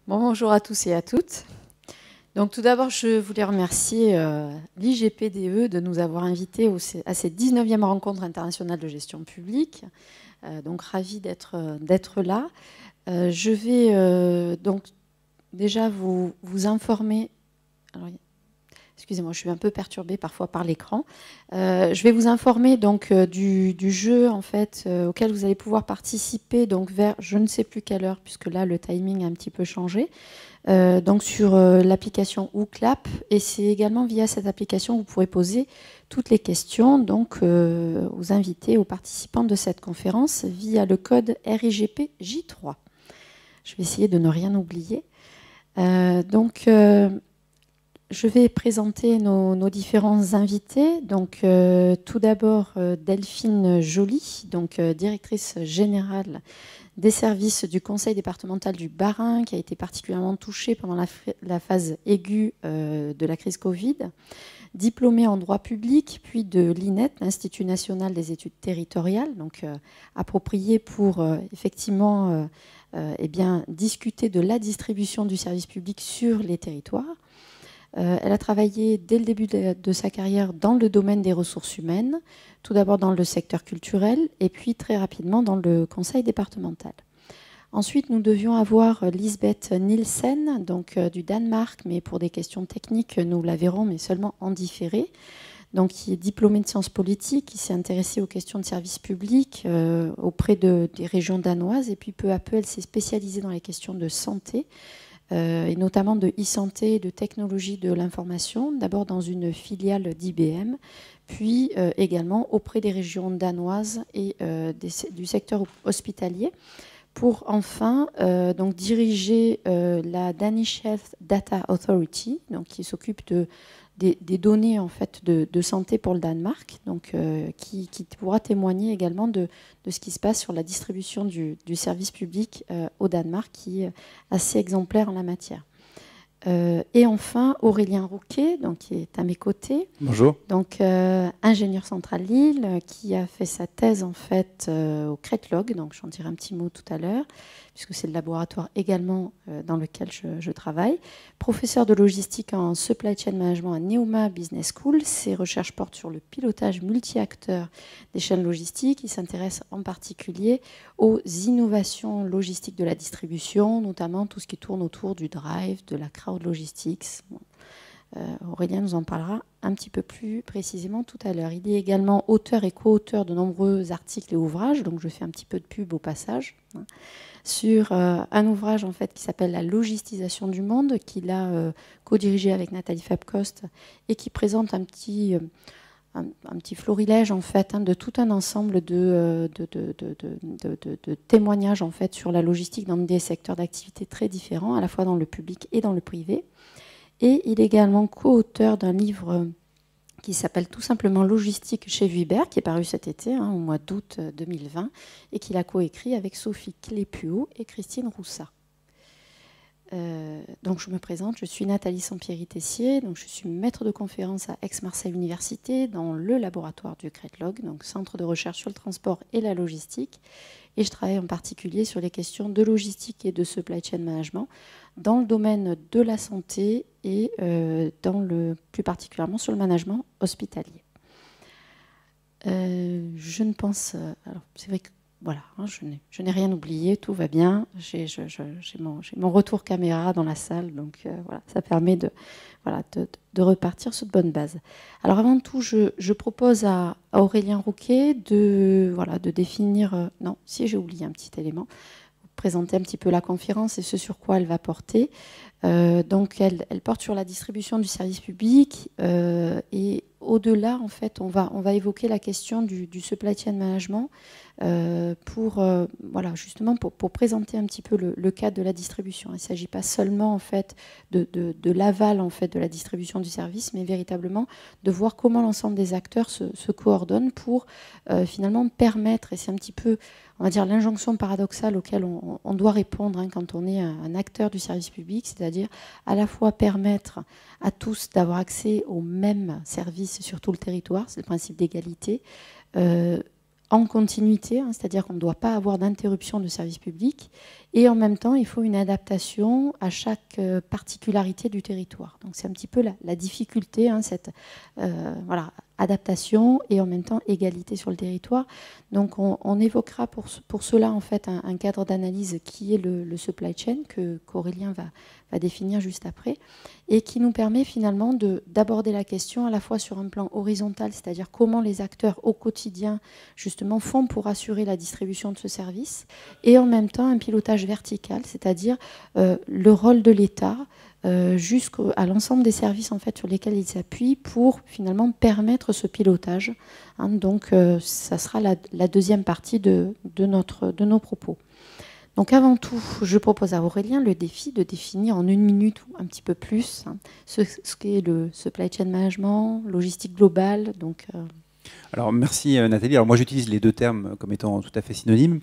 Bonjour à tous et à toutes. Donc tout d'abord, je voulais remercier l'IGPDE de nous avoir invités à cette 19e rencontre internationale de gestion publique. Donc ravie d'être là. Je vais donc déjà vous informer. Alors, excusez-moi, je suis un peu perturbée parfois par l'écran. Je vais vous informer donc du jeu en fait auquel vous allez pouvoir participer donc vers je ne sais plus quelle heure puisque là le timing a un petit peu changé. Donc sur l'application Ooclap, et c'est également via cette application que vous pourrez poser toutes les questions donc aux invités, aux participants de cette conférence via le code RIGP J3. Je vais essayer de ne rien oublier. Je vais présenter nos différents invités. Donc, tout d'abord, Delphine Joly, donc directrice générale des services du Conseil départemental du Bas-Rhin, qui a été particulièrement touchée pendant la phase aiguë de la crise Covid. Diplômée en droit public, puis de l'INET, l'Institut national des études territoriales, donc appropriée pour effectivement discuter de la distribution du service public sur les territoires. Elle a travaillé dès le début de sa carrière dans le domaine des ressources humaines, tout d'abord dans le secteur culturel et puis très rapidement dans le conseil départemental. Ensuite, nous devions avoir Lisbeth Nielsen, donc du Danemark, mais pour des questions techniques, nous la verrons, mais seulement en différé. Donc, qui est diplômée de sciences politiques, qui s'est intéressée aux questions de service public auprès des régions danoises, et puis peu à peu, elle s'est spécialisée dans les questions de santé, et notamment de e-santé et de technologie de l'information, d'abord dans une filiale d'IBM, puis également auprès des régions danoises et du secteur hospitalier, pour enfin donc diriger la Danish Health Data Authority, donc qui s'occupe des données en fait de santé pour le Danemark, donc qui pourra témoigner également de ce qui se passe sur la distribution du service public au Danemark, qui est assez exemplaire en la matière. Et enfin, Aurélien Rouquet, donc, qui est à mes côtés. Bonjour. Donc, ingénieur central Lille, qui a fait sa thèse en fait au Cretlog, donc j'en dirai un petit mot tout à l'heure, puisque c'est le laboratoire également dans lequel je travaille. Professeur de logistique en supply chain management à Neoma Business School. Ses recherches portent sur le pilotage multi-acteurs des chaînes logistiques. Il s'intéresse en particulier aux innovations logistiques de la distribution, notamment tout ce qui tourne autour du drive, de la crowd logistics. Bon. Aurélien nous en parlera un petit peu plus précisément tout à l'heure. Il est également auteur et co-auteur de nombreux articles et ouvrages, donc je fais un petit peu de pub au passage, sur un ouvrage en fait qui s'appelle La logistisation du monde, qu'il a co-dirigé avec Nathalie Fabcost et qui présente un petit florilège en fait de tout un ensemble de témoignages en fait sur la logistique dans des secteurs d'activité très différents, à la fois dans le public et dans le privé. Et il est également co-auteur d'un livre qui s'appelle tout simplement Logistique chez Vuibert, qui est paru cet été, au mois d'août 2020, et qu'il a coécrit avec Sophie Clépuot et Christine Roussat. Donc je me présente, je suis Nathalie Sampieri-Tessier, donc je suis maître de conférence à Aix-Marseille Université dans le laboratoire du Cretlog, donc centre de recherche sur le transport et la logistique, et je travaille en particulier sur les questions de logistique et de supply chain management dans le domaine de la santé et plus particulièrement sur le management hospitalier. Je ne pense... alors c'est vrai que voilà, je n'ai rien oublié, tout va bien. J'ai mon retour caméra dans la salle, donc voilà, ça permet de repartir sur de bonnes bases. Alors avant tout, je propose à Aurélien Rouquet de définir... non, si j'ai oublié un petit élément, présenter un petit peu la conférence et ce sur quoi elle va porter. Donc elle porte sur la distribution du service public et au-delà, en fait, on va évoquer la question du supply chain management justement pour présenter un petit peu le cadre de la distribution. Il ne s'agit pas seulement en fait de l'aval en fait de la distribution du service, mais véritablement de voir comment l'ensemble des acteurs se coordonnent pour finalement permettre, et c'est un petit peu, on va dire, l'injonction paradoxale auquel on doit répondre quand on est un acteur du service public, c'est-à-dire à la fois permettre à tous d'avoir accès aux mêmes services sur tout le territoire, c'est le principe d'égalité, en continuité, c'est-à-dire qu'on ne doit pas avoir d'interruption de service public, Et en même temps, il faut une adaptation à chaque particularité du territoire. Donc c'est un petit peu la difficulté, hein, cette voilà, adaptation et en même temps égalité sur le territoire. Donc on évoquera pour cela en fait un cadre d'analyse qui est le supply chain qu'Aurélien va définir juste après et qui nous permet finalement d'aborder la question à la fois sur un plan horizontal, c'est-à-dire comment les acteurs au quotidien justement font pour assurer la distribution de ce service, et en même temps un pilotage vertical, c'est-à-dire le rôle de l'État jusqu'à l'ensemble des services en fait, sur lesquels il s'appuie pour finalement permettre ce pilotage. Hein, donc ça sera la deuxième partie de nos propos. Donc avant tout, je propose à Aurélien le défi de définir en 1 minute ou un petit peu plus hein, ce qu'est le supply chain management, logistique globale. Donc, Alors merci Nathalie. Alors moi j'utilise les deux termes comme étant tout à fait synonymes.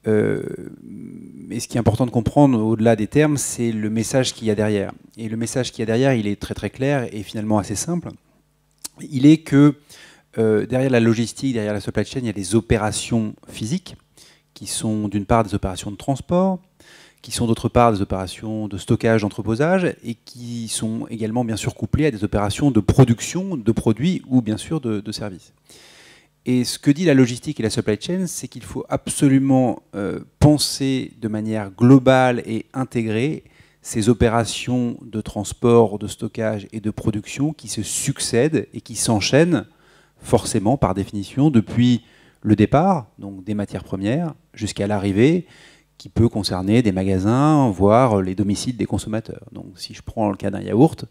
Mais ce qui est important de comprendre au-delà des termes, c'est le message qu'il y a derrière. Et le message qu'il y a derrière, il est très très clair et finalement assez simple. Il est que derrière la logistique, derrière la supply chain, il y a des opérations physiques qui sont d'une part des opérations de transport, qui sont d'autre part des opérations de stockage, d'entreposage, et qui sont également bien sûr couplées à des opérations de production de produits ou bien sûr de services. Et ce que dit la logistique et la supply chain, c'est qu'il faut absolument penser de manière globale et intégrée ces opérations de transport, de stockage et de production qui se succèdent et qui s'enchaînent forcément par définition depuis le départ, donc des matières premières, jusqu'à l'arrivée, qui peut concerner des magasins, voire les domiciles des consommateurs. Donc si je prends le cas d'un yaourt,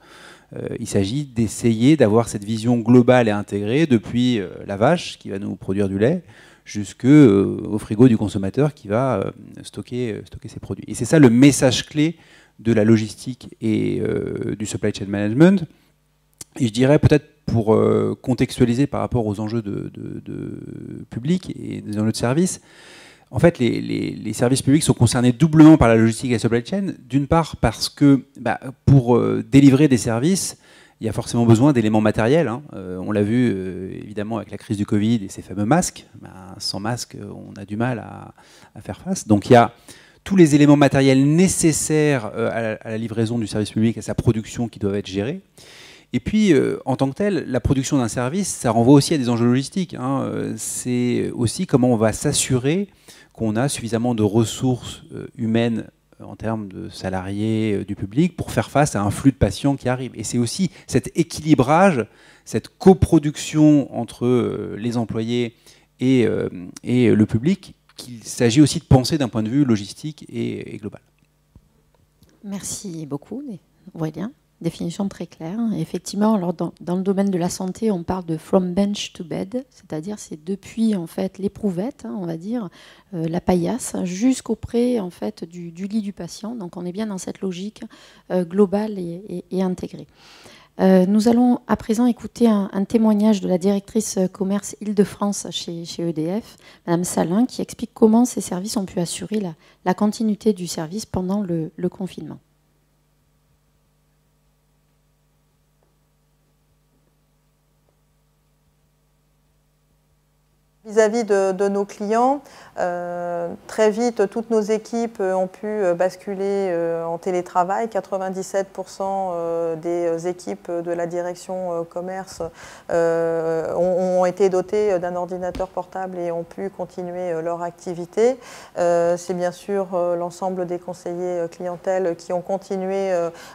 il s'agit d'essayer d'avoir cette vision globale et intégrée depuis la vache qui va nous produire du lait jusqu'au frigo du consommateur qui va stocker ses produits. Et c'est ça le message clé de la logistique et du supply chain management. Et je dirais peut-être pour contextualiser par rapport aux enjeux de public et des enjeux de service, en fait, les services publics sont concernés doublement par la logistique et la supply chain. D'une part, parce que pour délivrer des services, il y a forcément besoin d'éléments matériels. Hein. On l'a vu évidemment avec la crise du Covid et ces fameux masques. Sans masque, on a du mal à faire face. Donc il y a tous les éléments matériels nécessaires à la livraison du service public, à sa production qui doivent être gérés. Et puis, en tant que tel, la production d'un service, ça renvoie aussi à des enjeux logistiques. Hein. C'est aussi comment on va s'assurer qu'on a suffisamment de ressources humaines en termes de salariés du public pour faire face à un flux de patients qui arrive. Et c'est aussi cet équilibrage, cette coproduction entre les employés et le public qu'il s'agit aussi de penser d'un point de vue logistique et global. merci beaucoup, Aurélien. Définition très claire. Effectivement, alors dans le domaine de la santé, on parle de from bench to bed, c'est-à-dire c'est depuis en fait l'éprouvette, hein, on va dire, la paillasse, jusqu'auprès en fait du lit du patient. Donc on est bien dans cette logique globale et intégrée. Nous allons à présent écouter un témoignage de la directrice commerce Île-de-France chez EDF, Madame Salin, qui explique comment ces services ont pu assurer la continuité du service pendant le confinement. Vis-à-vis de nos clients, très vite, toutes nos équipes ont pu basculer en télétravail. 97% des équipes de la direction commerce ont été dotées d'un ordinateur portable et ont pu continuer leur activité. C'est bien sûr l'ensemble des conseillers clientèle qui ont continué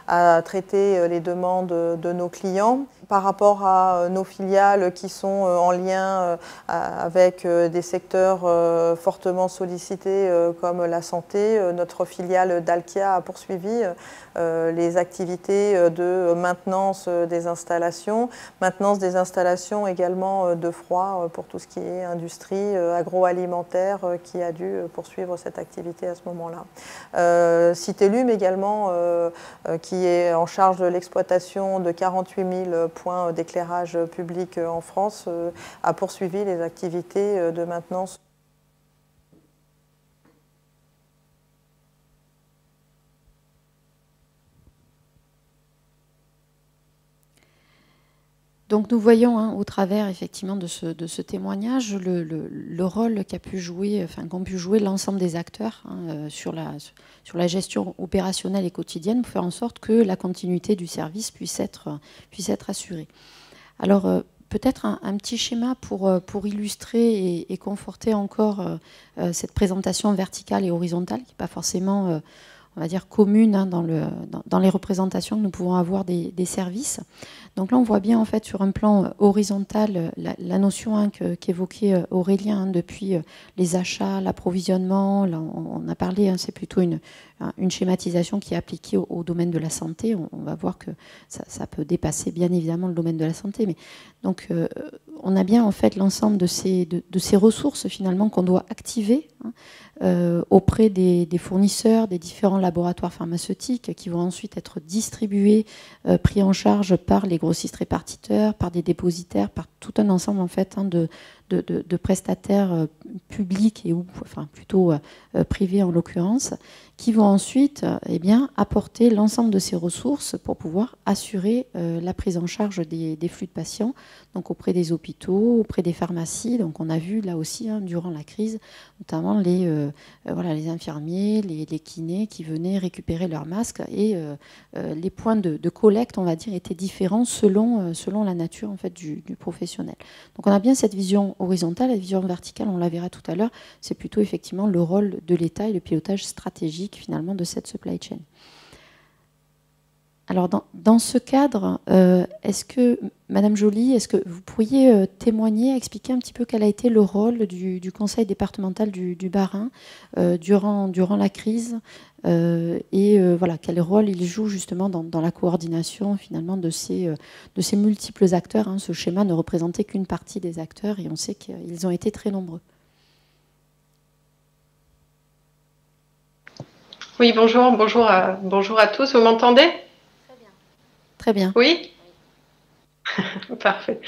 à traiter les demandes de nos clients. Par rapport à nos filiales qui sont en lien avec des secteurs fortement sollicités comme la santé, notre filiale Dalkia a poursuivi les activités de maintenance des installations également de froid pour tout ce qui est industrie agroalimentaire qui a dû poursuivre cette activité à ce moment-là. Citélum également qui est en charge de l'exploitation de 48 000 points d'éclairage public en France a poursuivi les activités de maintenance. Donc nous voyons au travers effectivement de ce témoignage le rôle qu'ont pu jouer l'ensemble des acteurs sur la gestion opérationnelle et quotidienne pour faire en sorte que la continuité du service puisse être assurée. Alors peut-être un petit schéma pour illustrer et conforter encore cette présentation verticale et horizontale qui n'est pas forcément on va dire commune dans les représentations que nous pouvons avoir des services. Donc là, on voit bien en fait sur un plan horizontal la notion qu'évoquait Aurélien depuis les achats, l'approvisionnement. Là, on a parlé, c'est plutôt une schématisation qui est appliquée au domaine de la santé. On va voir que ça peut dépasser bien évidemment le domaine de la santé. Mais donc, on a bien en fait l'ensemble de ces ressources finalement qu'on doit activer auprès des fournisseurs, des différents laboratoires pharmaceutiques qui vont ensuite être distribués, pris en charge par les grossistes répartiteurs, par des dépositaires, par tout un ensemble en fait de prestataires publics enfin plutôt privés en l'occurrence, qui vont ensuite apporter l'ensemble de ces ressources pour pouvoir assurer la prise en charge des flux de patients, donc auprès des hôpitaux, auprès des pharmacies. Donc on a vu là aussi durant la crise, notamment les infirmiers, les kinés qui venaient récupérer leurs masques et les points de collecte, on va dire, étaient différents selon la nature en fait du professionnel. Donc on a bien cette vision horizontale, la vision verticale, on la verra tout à l'heure, c'est plutôt effectivement le rôle de l'État et le pilotage stratégique finalement de cette supply chain. Alors dans ce cadre, est-ce que, Madame Joly, est-ce que vous pourriez témoigner, expliquer un petit peu quel a été le rôle du conseil départemental du Bas-Rhin durant la crise voilà, quel rôle il joue justement dans la coordination finalement de ces multiples acteurs. Ce schéma ne représentait qu'une partie des acteurs et on sait qu'ils ont été très nombreux. Oui, bonjour à tous. Vous m'entendez ? Très bien. Oui ? Parfait.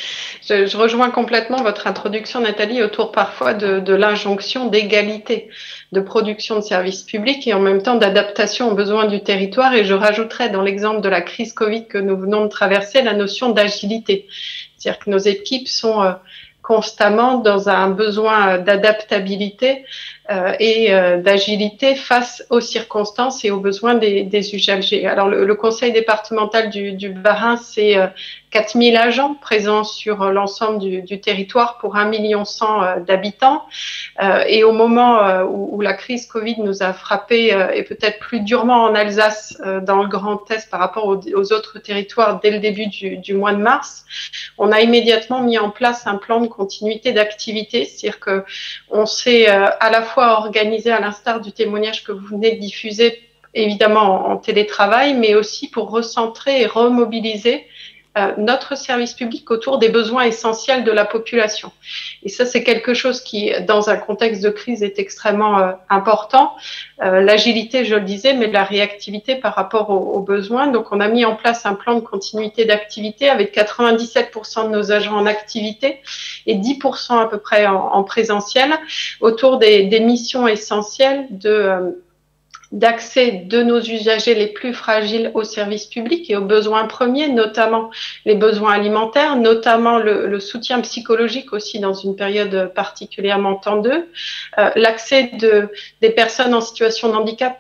Je rejoins complètement votre introduction, Nathalie, autour parfois de l'injonction d'égalité de production de services publics et en même temps d'adaptation aux besoins du territoire. Et je rajouterais dans l'exemple de la crise Covid que nous venons de traverser la notion d'agilité. C'est-à-dire que nos équipes sont constamment dans un besoin d'adaptabilité et d'agilité face aux circonstances et aux besoins des usagers. Alors le conseil départemental du Bas-Rhin, c'est 4000 agents présents sur l'ensemble du territoire pour 1,1 million d'habitants. Et au moment où la crise Covid nous a frappé et peut-être plus durement en Alsace dans le Grand Est par rapport aux autres territoires dès le début du mois de mars, on a immédiatement mis en place un plan de continuité d'activité, c'est-à-dire qu'on s'est à la fois organisé à l'instar du témoignage que vous venez de diffuser, évidemment en télétravail, mais aussi pour recentrer et remobiliser notre service public autour des besoins essentiels de la population. Et ça, c'est quelque chose qui, dans un contexte de crise, est extrêmement important. L'agilité, je le disais, mais la réactivité par rapport aux besoins. Donc, on a mis en place un plan de continuité d'activité avec 97% de nos agents en activité et 10% à peu près en présentiel autour des missions essentielles d'accès de nos usagers les plus fragiles aux services publics et aux besoins premiers, notamment les besoins alimentaires, notamment le soutien psychologique aussi dans une période particulièrement tendue, l'accès des personnes en situation de handicap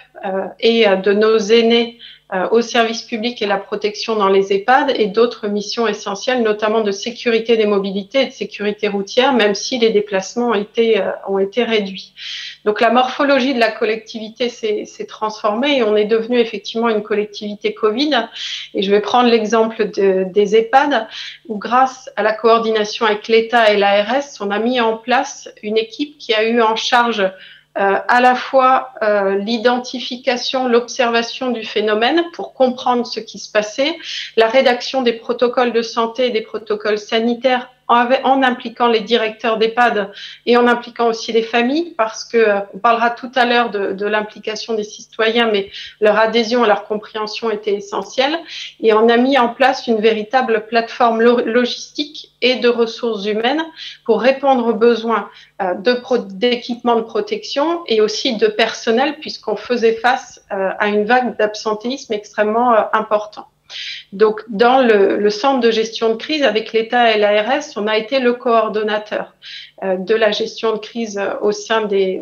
et de nos aînés aux services publics et la protection dans les EHPAD et d'autres missions essentielles, notamment de sécurité des mobilités et de sécurité routière, même si les déplacements ont été réduits. Donc la morphologie de la collectivité s'est transformée et on est devenu effectivement une collectivité Covid. Et je vais prendre l'exemple des EHPAD où grâce à la coordination avec l'État et l'ARS, on a mis en place une équipe qui a eu en charge à la fois l'identification, l'observation du phénomène pour comprendre ce qui se passait, la rédaction des protocoles de santé et des protocoles sanitaires en impliquant les directeurs d'EHPAD et en impliquant aussi les familles, parce que on parlera tout à l'heure de l'implication des citoyens, mais leur adhésion et leur compréhension étaient essentielles. Et on a mis en place une véritable plateforme logistique et de ressources humaines pour répondre aux besoins d'équipements de protection et aussi de personnel, puisqu'on faisait face à une vague d'absentéisme extrêmement important. Donc, dans le centre de gestion de crise, avec l'État et l'ARS, on a été le coordonnateur de la gestion de crise au sein des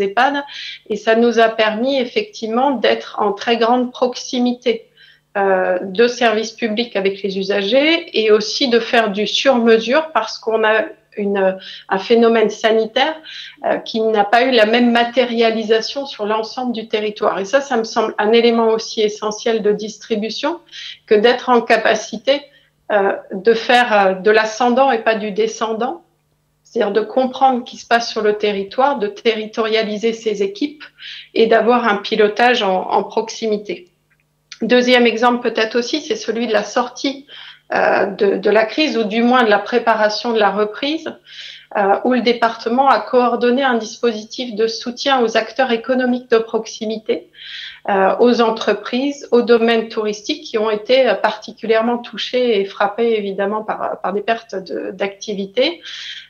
EHPAD, et ça nous a permis effectivement d'être en très grande proximité de services publics avec les usagers, et aussi de faire du sur-mesure parce qu'on a un phénomène sanitaire qui n'a pas eu la même matérialisation sur l'ensemble du territoire. Et ça me semble un élément aussi essentiel de distribution que d'être en capacité de faire de l'ascendant et pas du descendant, c'est-à-dire de comprendre ce qui se passe sur le territoire, de territorialiser ses équipes et d'avoir un pilotage en proximité. Deuxième exemple peut-être aussi, c'est celui de la sortie de la crise, ou du moins de la préparation de la reprise, où le département a coordonné un dispositif de soutien aux acteurs économiques de proximité, aux entreprises, aux domaines touristiques qui ont été particulièrement touchés et frappés évidemment par des pertes d'activité.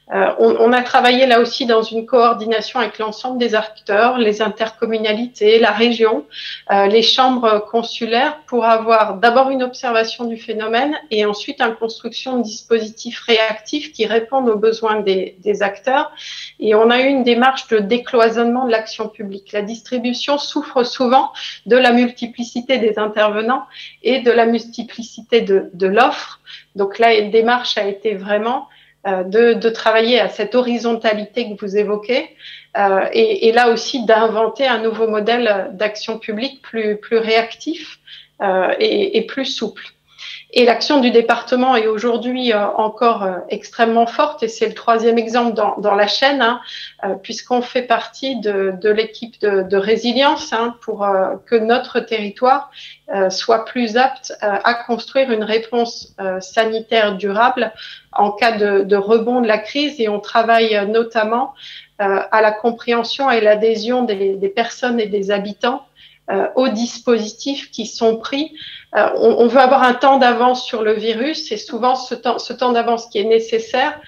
On a travaillé là aussi dans une coordination avec l'ensemble des acteurs, les intercommunalités, la région, les chambres consulaires, pour avoir d'abord une observation du phénomène et ensuite une construction de dispositifs réactifs qui répondent aux besoins des acteurs. Et on a eu une démarche de décloisonnement de l'action publique. La distribution souffre souvent de la multiplicité des intervenants et de la multiplicité de l'offre. Donc là, une démarche a été vraiment de travailler à cette horizontalité que vous évoquez, et là aussi d'inventer un nouveau modèle d'action publique plus réactif et plus souple. Et l'action du département est aujourd'hui encore extrêmement forte, et c'est le troisième exemple dans la chaîne, puisqu'on fait partie de l'équipe de résilience pour que notre territoire soit plus apte à construire une réponse sanitaire durable en cas de rebond de la crise. Et on travaille notamment à la compréhension et l'adhésion des personnes et des habitants aux dispositifs qui sont pris. On veut avoir un temps d'avance sur le virus, et souvent ce temps d'avance qui est nécessaire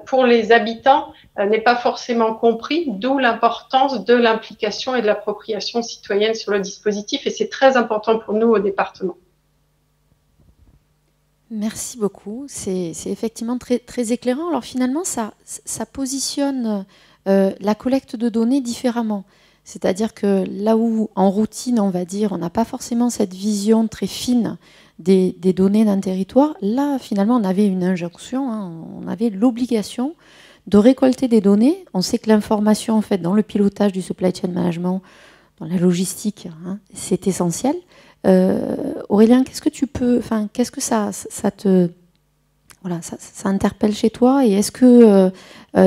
pour les habitants n'est pas forcément compris, d'où l'importance de l'implication et de l'appropriation citoyenne sur le dispositif, et c'est très important pour nous au département. Merci beaucoup, c'est effectivement très, très éclairant. Alors finalement, ça positionne la collecte de données différemment. C'est-à-dire que là où, en routine, on va dire, on n'a pas forcément cette vision très fine des données d'un territoire, là, finalement, on avait une injonction, on avait l'obligation de récolter des données. On sait que l'information, en fait, dans le pilotage du supply chain management, dans la logistique, c'est essentiel. Aurélien, qu'est-ce que tu peux, qu'est-ce que ça te... Voilà, ça interpelle chez toi, et est-ce que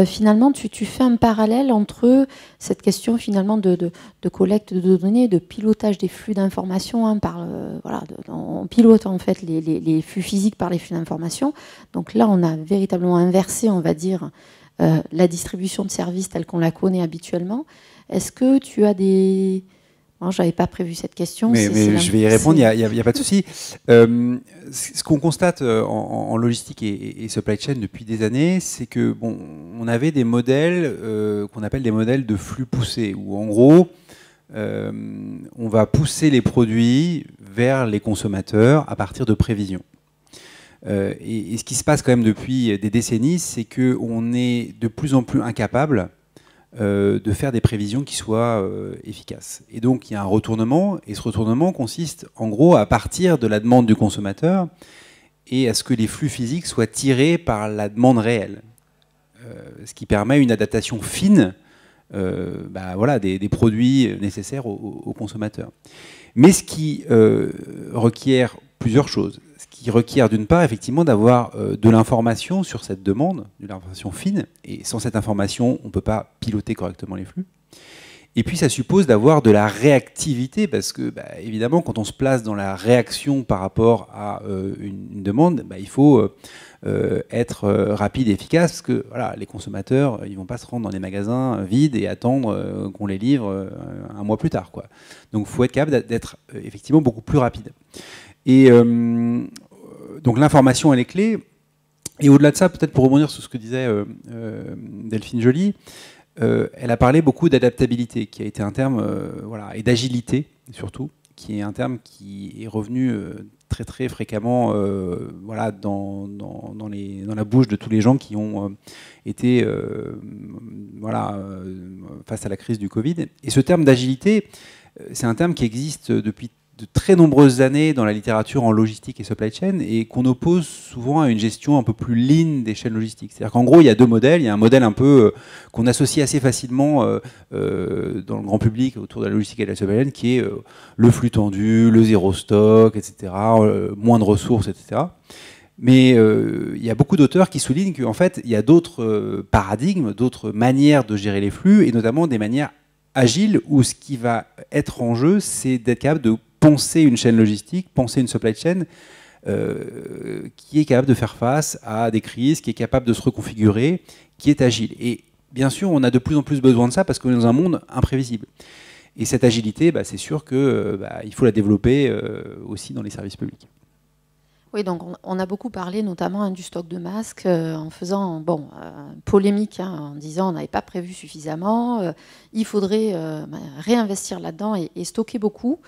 finalement tu fais un parallèle entre cette question finalement de collecte de données, de pilotage des flux d'informations, voilà, on pilote en fait les flux physiques par les flux d'informations. Donc là, on a véritablement inversé, on va dire, la distribution de services telle qu'on la connaît habituellement. Est-ce que tu as des... Non, je n'avais pas prévu cette question. Mais je vais y répondre, il n'y a pas de souci. Ce qu'on constate en logistique et supply chain depuis des années, c'est que on avait des modèles qu'on appelle des modèles de flux poussés, où en gros, on va pousser les produits vers les consommateurs à partir de prévisions. Et ce qui se passe quand même depuis des décennies, c'est qu'on est de plus en plus incapable de faire des prévisions qui soient efficaces. Et donc il y a un retournement, et ce retournement consiste en gros à partir de la demande du consommateur et à ce que les flux physiques soient tirés par la demande réelle. Ce qui permet une adaptation fine voilà, des produits nécessaires aux consommateurs. Mais ce qui requiert plusieurs choses. Ce qui requiert d'une part effectivement d'avoir de l'information sur cette demande, de l'information fine, et sans cette information, on ne peut pas piloter correctement les flux. Et puis ça suppose d'avoir de la réactivité, parce que évidemment, quand on se place dans la réaction par rapport à une demande, il faut être rapide et efficace, parce que voilà, les consommateurs, ils ne vont pas se rendre dans des magasins vides et attendre qu'on les livre un mois plus tard, quoi. Donc il faut être capable d'être effectivement beaucoup plus rapide. Et donc l'information, elle est clé. Et au-delà de ça, peut-être pour rebondir sur ce que disait Delphine Joly, elle a parlé beaucoup d'adaptabilité, qui a été un terme, voilà, et d'agilité surtout, qui est un terme qui est revenu très très fréquemment voilà, dans la bouche de tous les gens qui ont été voilà, face à la crise du Covid. Et ce terme d'agilité, c'est un terme qui existe depuis de très nombreuses années dans la littérature en logistique et supply chain et qu'on oppose souvent à une gestion un peu plus lean des chaînes logistiques. C'est-à-dire qu'en gros, il y a deux modèles. Il y a un modèle un peu qu'on associe assez facilement dans le grand public autour de la logistique et de la supply chain, qui est le flux tendu, le zéro stock, etc., moins de ressources, etc. Mais il y a beaucoup d'auteurs qui soulignent qu'en fait, il y a d'autres paradigmes, d'autres manières de gérer les flux, et notamment des manières agiles où ce qui va être en jeu, c'est d'être capable de penser une chaîne logistique, penser une supply chain qui est capable de faire face à des crises, qui est capable de se reconfigurer, qui est agile. Et bien sûr, on a de plus en plus besoin de ça parce qu'on est dans un monde imprévisible. Et cette agilité, c'est sûr qu'il faut la développer aussi dans les services publics. Oui, donc on a beaucoup parlé notamment du stock de masques en faisant polémique, en disant on n'avait pas prévu suffisamment, il faudrait réinvestir là-dedans et stocker beaucoup.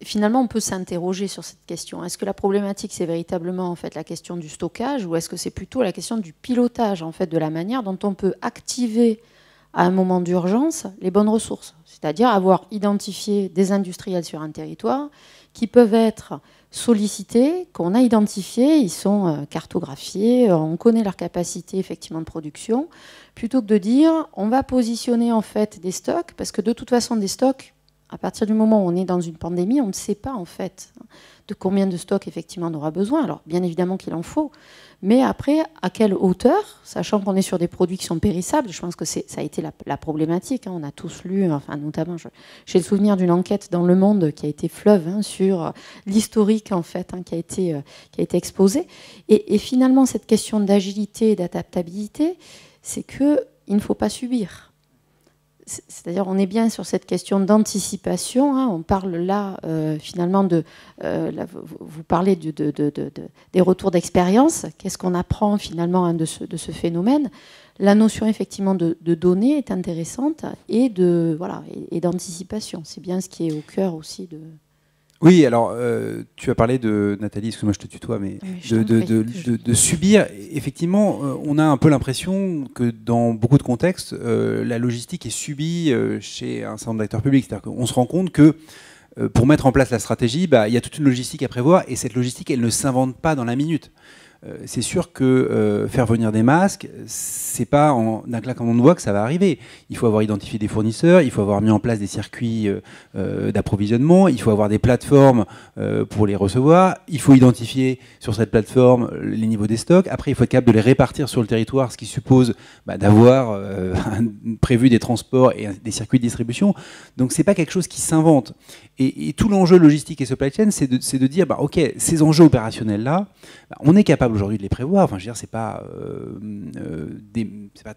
Finalement, on peut s'interroger sur cette question. Est-ce que la problématique, c'est véritablement en fait la question du stockage, ou est-ce que c'est plutôt la question du pilotage en fait de la manière dont on peut activer à un moment d'urgence les bonnes ressources, c'est-à-dire avoir identifié des industriels sur un territoire qui peuvent être sollicités, qu'on a identifiés, ils sont cartographiés, on connaît leur capacité effectivement de production, plutôt que de dire on va positionner en fait des stocks, parce que de toute façon des stocks, à partir du moment où on est dans une pandémie, on ne sait pas en fait de combien de stocks effectivement on aura besoin. Alors bien évidemment qu'il en faut, mais après à quelle hauteur, sachant qu'on est sur des produits qui sont périssables. Je pense que ça a été la problématique. On a tous lu, enfin notamment, j'ai le souvenir d'une enquête dans Le Monde qui a été fleuve sur l'historique en fait qui a été exposé. Et finalement cette question d'agilité et d'adaptabilité, c'est que il ne faut pas subir. C'est-à-dire on est bien sur cette question d'anticipation. On parle là finalement vous parlez des retours d'expérience. Qu'est-ce qu'on apprend finalement de ce phénomène? La notion effectivement de données est intéressante et d'anticipation. C'est bien ce qui est au cœur aussi de... Oui, alors tu as parlé de, Nathalie, excuse-moi je te tutoie, mais de subir. Effectivement, on a un peu l'impression que dans beaucoup de contextes, la logistique est subie chez un certain nombre d'acteurs publics. C'est-à-dire qu'on se rend compte que pour mettre en place la stratégie, il y a toute une logistique à prévoir, et cette logistique, elle ne s'invente pas dans la minute. C'est sûr que faire venir des masques, c'est pas d'un claquement de doigts que ça va arriver. Il faut avoir identifié des fournisseurs, il faut avoir mis en place des circuits d'approvisionnement, il faut avoir des plateformes pour les recevoir, il faut identifier sur cette plateforme les niveaux des stocks. Après, il faut être capable de les répartir sur le territoire, ce qui suppose d'avoir prévu des transports et des circuits de distribution. Donc, c'est pas quelque chose qui s'invente. Et tout l'enjeu logistique et supply chain, c'est de dire, ok, ces enjeux opérationnels-là, on est capable aujourd'hui de les prévoir. Enfin, je veux dire, c'est pas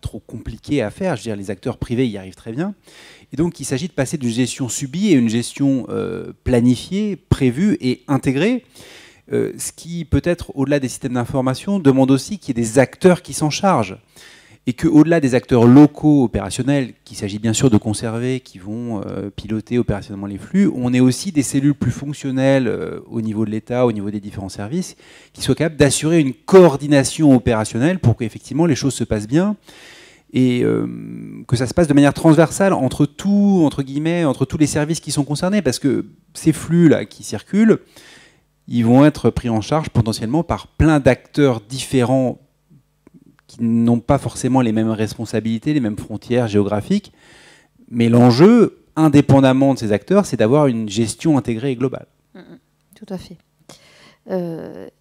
trop compliqué à faire. Je veux dire, les acteurs privés y arrivent très bien. Et donc, il s'agit de passer d'une gestion subie à une gestion planifiée, prévue et intégrée. Ce qui, peut-être, au-delà des systèmes d'information, demande aussi qu'il y ait des acteurs qui s'en chargent. Et qu'au-delà des acteurs locaux opérationnels, qu'il s'agit bien sûr de conserver, qui vont piloter opérationnellement les flux, on ait aussi des cellules plus fonctionnelles au niveau de l'État, au niveau des différents services, qui soient capables d'assurer une coordination opérationnelle pour qu'effectivement les choses se passent bien et que ça se passe de manière transversale entre tous les services qui sont concernés. Parce que ces flux-là qui circulent, ils vont être pris en charge potentiellement par plein d'acteurs différents qui n'ont pas forcément les mêmes responsabilités, les mêmes frontières géographiques. Mais l'enjeu, indépendamment de ces acteurs, c'est d'avoir une gestion intégrée et globale. Tout à fait.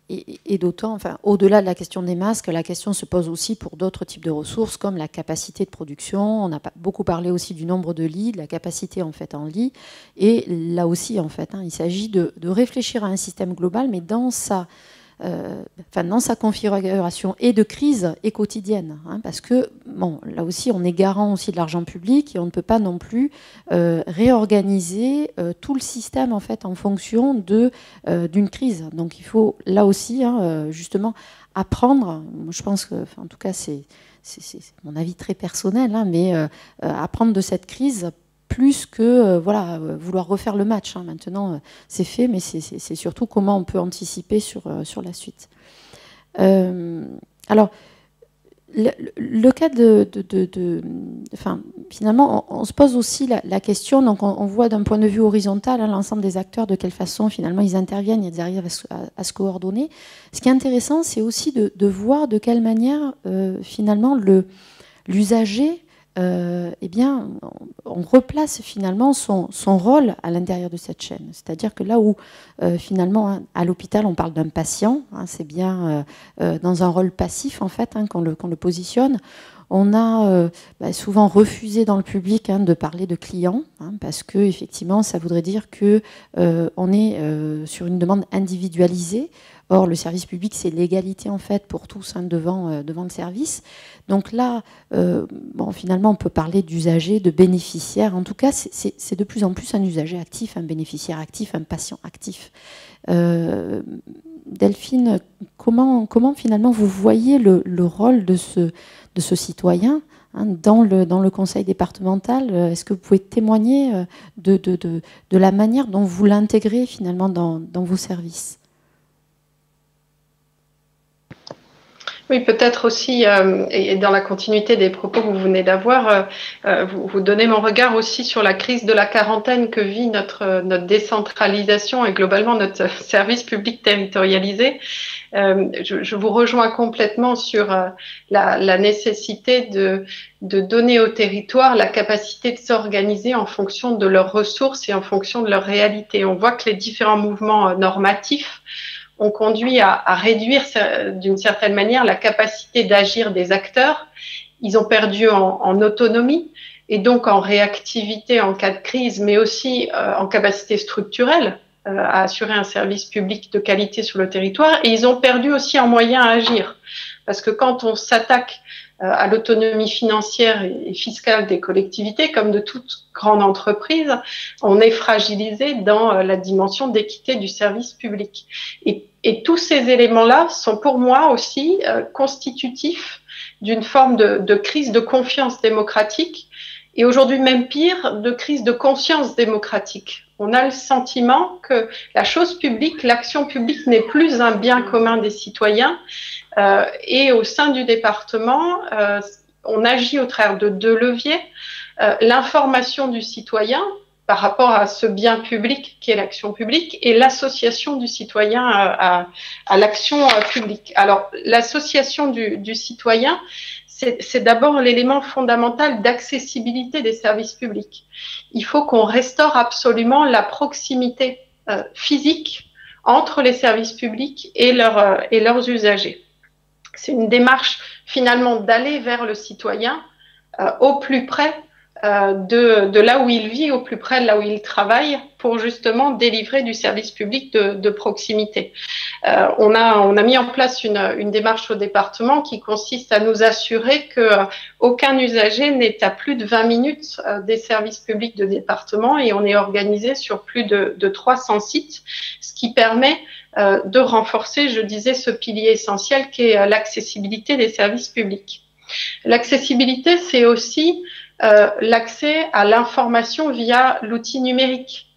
Et d'autant, enfin, au-delà de la question des masques, la question se pose aussi pour d'autres types de ressources, comme la capacité de production. On a beaucoup parlé aussi du nombre de lits, de la capacité en fait en lits. Et là aussi, en fait, il s'agit de réfléchir à un système global, mais dans sa configuration et de crise et quotidienne, parce que là aussi on est garant aussi de l'argent public et on ne peut pas non plus réorganiser tout le système en fait en fonction d'une crise. Donc il faut là aussi justement apprendre. Je pense que, en tout cas c'est mon avis très personnel, mais apprendre de cette crise plus que vouloir refaire le match. Hein. Maintenant, c'est fait, mais c'est surtout comment on peut anticiper sur la suite. Alors, le cas finalement, on se pose aussi la question, donc on voit d'un point de vue horizontal hein, l'ensemble des acteurs, de quelle façon finalement ils interviennent, ils arrivent à se coordonner. Ce qui est intéressant, c'est aussi de voir de quelle manière finalement l'usager, eh bien, on replace finalement son rôle à l'intérieur de cette chaîne. C'est-à-dire que là où finalement hein, à l'hôpital on parle d'un patient, hein, c'est bien dans un rôle passif en fait hein, qu'on le positionne. On a souvent refusé dans le public hein, de parler de client hein, parce que effectivement ça voudrait dire que on est sur une demande individualisée. Or, le service public, c'est l'égalité en fait pour tous hein, devant le service. Donc là, finalement, on peut parler d'usager, de bénéficiaire. En tout cas, c'est de plus en plus un usager actif, un bénéficiaire actif, un patient actif. Delphine, comment finalement vous voyez le rôle de ce citoyen hein, dans le conseil départemental? Est-ce que vous pouvez témoigner de la manière dont vous l'intégrez finalement dans vos services? Oui, peut-être aussi, et dans la continuité des propos que vous venez d'avoir, vous donnez mon regard aussi sur la crise de la quarantaine que vit notre décentralisation et globalement notre service public territorialisé. Je vous rejoins complètement sur la nécessité de donner aux territoires la capacité de s'organiser en fonction de leurs ressources et en fonction de leur réalité. On voit que les différents mouvements normatifs ont conduit à réduire d'une certaine manière la capacité d'agir des acteurs. Ils ont perdu en autonomie et donc en réactivité en cas de crise, mais aussi en capacité structurelle à assurer un service public de qualité sur le territoire. Et ils ont perdu aussi en moyens à agir. Parce que quand on s'attaque à l'autonomie financière et fiscale des collectivités, comme de toute grande entreprise, on est fragilisé dans la dimension d'équité du service public. Et tous ces éléments-là sont pour moi aussi constitutifs d'une forme de crise de confiance démocratique et aujourd'hui même pire, de crise de conscience démocratique. On a le sentiment que la chose publique, l'action publique n'est plus un bien commun des citoyens et au sein du département, on agit au travers de deux leviers. L'information du citoyen par rapport à ce bien public qui est l'action publique et l'association du citoyen à l'action publique. Alors, l'association du citoyen, c'est d'abord l'élément fondamental d'accessibilité des services publics. Il faut qu'on restaure absolument la proximité physique entre les services publics et leurs usagers. C'est une démarche finalement d'aller vers le citoyen au plus près de là où il vit, au plus près de là où il travaille, pour justement délivrer du service public de proximité. On a mis en place une démarche au département qui consiste à nous assurer qu'aucun usager n'est à plus de 20 minutes des services publics de département et on est organisé sur plus de 300 sites, ce qui permet de renforcer, je disais, ce pilier essentiel qui est l'accessibilité des services publics. L'accessibilité, c'est aussi l'accès à l'information via l'outil numérique.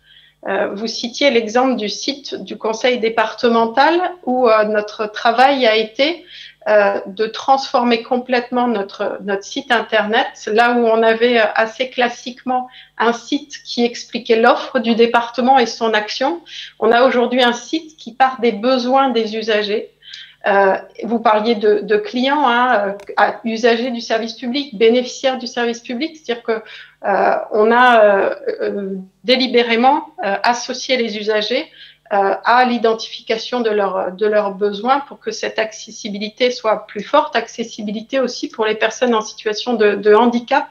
Vous citiez l'exemple du site du conseil départemental où notre travail a été de transformer complètement notre site internet. Là où on avait assez classiquement un site qui expliquait l'offre du département et son action, on a aujourd'hui un site qui part des besoins des usagers. Vous parliez de clients, hein, usagers du service public, bénéficiaires du service public, c'est-à-dire que on a délibérément associé les usagers à l'identification de leurs besoins pour que cette accessibilité soit plus forte, accessibilité aussi pour les personnes en situation de handicap.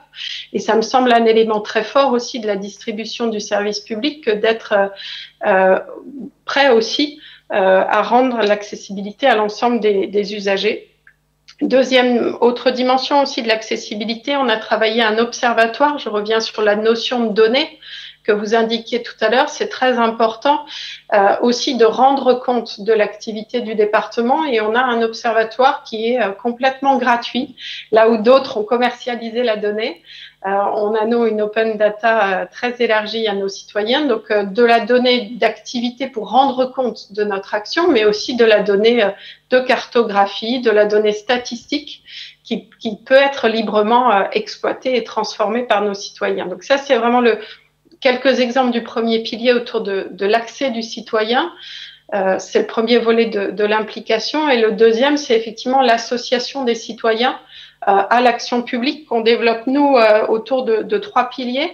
Et ça me semble un élément très fort aussi de la distribution du service public que d'être prêt aussi à rendre l'accessibilité à l'ensemble des usagers. Deuxième, autre dimension aussi de l'accessibilité, on a travaillé un observatoire, je reviens sur la notion de données, que vous indiquiez tout à l'heure, c'est très important aussi de rendre compte de l'activité du département, et on a un observatoire qui est complètement gratuit, là où d'autres ont commercialisé la donnée. On a, nous, une open data très élargie à nos citoyens, donc de la donnée d'activité pour rendre compte de notre action, mais aussi de la donnée de cartographie, de la donnée statistique qui peut être librement exploitée et transformée par nos citoyens. Donc ça, c'est vraiment quelques exemples du premier pilier autour de l'accès du citoyen. C'est le premier volet de l'implication. Et le deuxième, c'est effectivement l'association des citoyens à l'action publique qu'on développe, nous, autour de 3 piliers.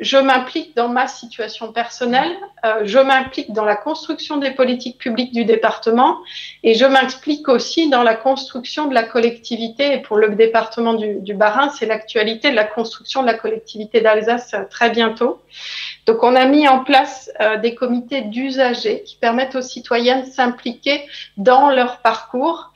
Je m'implique dans ma situation personnelle, je m'implique dans la construction des politiques publiques du département, et je m'implique aussi dans la construction de la collectivité. Et pour le département du Bas-Rhin, c'est l'actualité de la construction de la collectivité d'Alsace très bientôt. Donc on a mis en place des comités d'usagers qui permettent aux citoyens de s'impliquer dans leur parcours,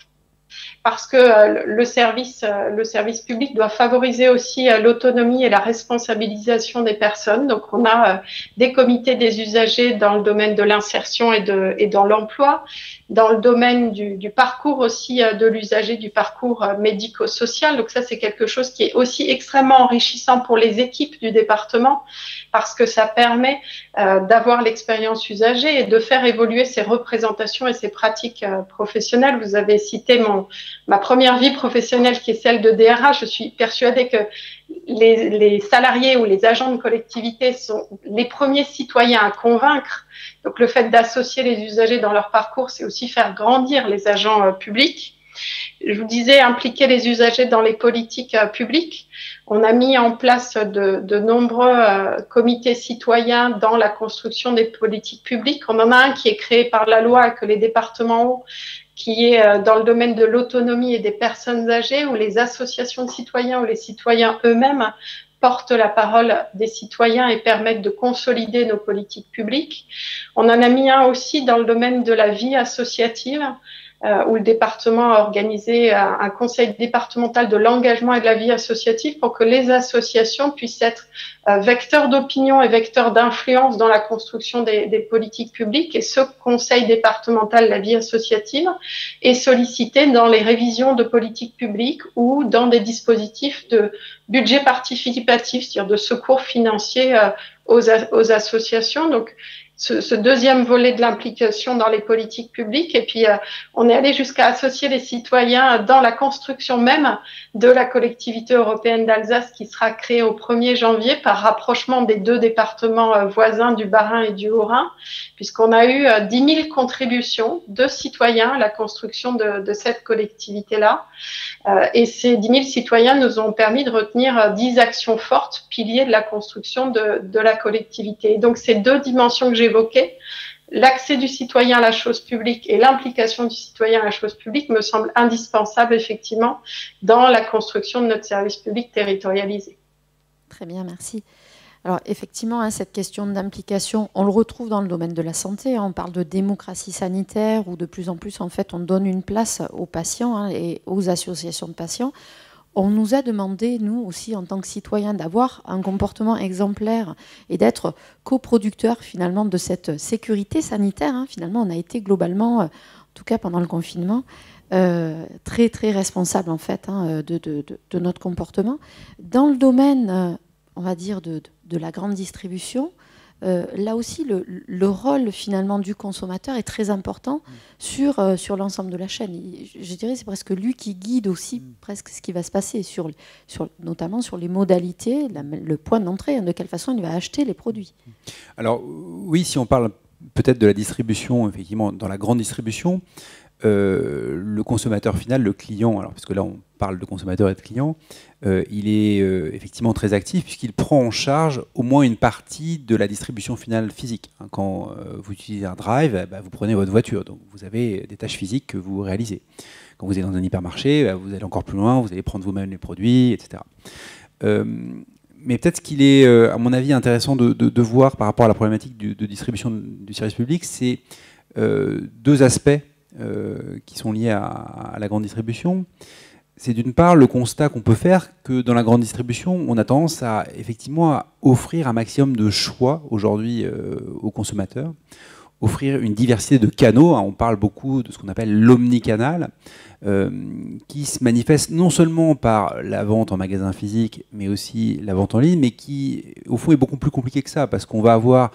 parce que le service public doit favoriser aussi l'autonomie et la responsabilisation des personnes. Donc, on a des comités des usagers dans le domaine de l'insertion et dans l'emploi, dans le domaine du parcours aussi de l'usager, du parcours médico-social. Donc, ça, c'est quelque chose qui est aussi extrêmement enrichissant pour les équipes du département, parce que ça permet d'avoir l'expérience usagée et de faire évoluer ses représentations et ses pratiques professionnelles. Vous avez cité ma première vie professionnelle qui est celle de DRH. Je suis persuadée que les salariés ou les agents de collectivité sont les premiers citoyens à convaincre. Donc le fait d'associer les usagers dans leur parcours, c'est aussi faire grandir les agents publics. Je vous disais, impliquer les usagers dans les politiques publiques. On a mis en place de nombreux comités citoyens dans la construction des politiques publiques. On en a un qui est créé par la loi que les départements ont, qui est dans le domaine de l'autonomie et des personnes âgées, où les associations de citoyens ou les citoyens eux-mêmes portent la parole des citoyens et permettent de consolider nos politiques publiques. On en a mis un aussi dans le domaine de la vie associative, où le département a organisé un conseil départemental de l'engagement et de la vie associative pour que les associations puissent être vecteurs d'opinion et vecteurs d'influence dans la construction des politiques publiques. Et ce conseil départemental de la vie associative est sollicité dans les révisions de politiques publiques ou dans des dispositifs de budget participatif, c'est-à-dire de secours financiers aux associations. Donc, ce deuxième volet de l'implication dans les politiques publiques. Et puis, on est allé jusqu'à associer les citoyens dans la construction même de la collectivité européenne d'Alsace qui sera créée au 1er janvier par rapprochement des 2 départements voisins du Bas-Rhin et du Haut-Rhin, puisqu'on a eu 10 000 contributions de citoyens à la construction de cette collectivité-là. Et ces 10 000 citoyens nous ont permis de retenir 10 actions fortes, piliers de la construction de la collectivité. Et donc, ces 2 dimensions que j'évoquais, l'accès du citoyen à la chose publique et l'implication du citoyen à la chose publique me semblent indispensables, effectivement, dans la construction de notre service public territorialisé. Très bien, merci. Alors effectivement, cette question d'implication, on le retrouve dans le domaine de la santé. On parle de démocratie sanitaire où de plus en plus, en fait, on donne une place aux patients et aux associations de patients. On nous a demandé, nous aussi, en tant que citoyens, d'avoir un comportement exemplaire et d'être coproducteurs, finalement, de cette sécurité sanitaire. Finalement, on a été globalement, en tout cas pendant le confinement, très, très responsable, en fait, de notre comportement. Dans le domaine, on va dire, de la grande distribution, là aussi, le rôle finalement du consommateur est très important sur l'ensemble de la chaîne. Je dirais c'est presque lui qui guide aussi presque ce qui va se passer, notamment sur les modalités, le point d'entrée, de quelle façon il va acheter les produits. Alors oui, si on parle peut-être de la distribution, effectivement, dans la grande distribution, le consommateur final, le client, alors parce que là on parle de consommateur et de client, il est effectivement très actif puisqu'il prend en charge au moins une partie de la distribution finale physique. Quand vous utilisez un drive, vous prenez votre voiture, donc vous avez des tâches physiques que vous réalisez. Quand vous êtes dans un hypermarché, vous allez encore plus loin, vous allez prendre vous-même les produits, etc. Mais peut-être ce qu'il est, à mon avis, intéressant de voir par rapport à la problématique de distribution du service public, c'est 2 aspects qui sont liés à la grande distribution. c'est d'une part le constat qu'on peut faire que dans la grande distribution, on a tendance à effectivement à offrir un maximum de choix aujourd'hui aux consommateurs, offrir une diversité de canaux. On parle beaucoup de ce qu'on appelle l'omnicanal, qui se manifeste non seulement par la vente en magasin physique, mais aussi la vente en ligne, mais qui, au fond, est beaucoup plus compliqué que ça, parce qu'on va avoir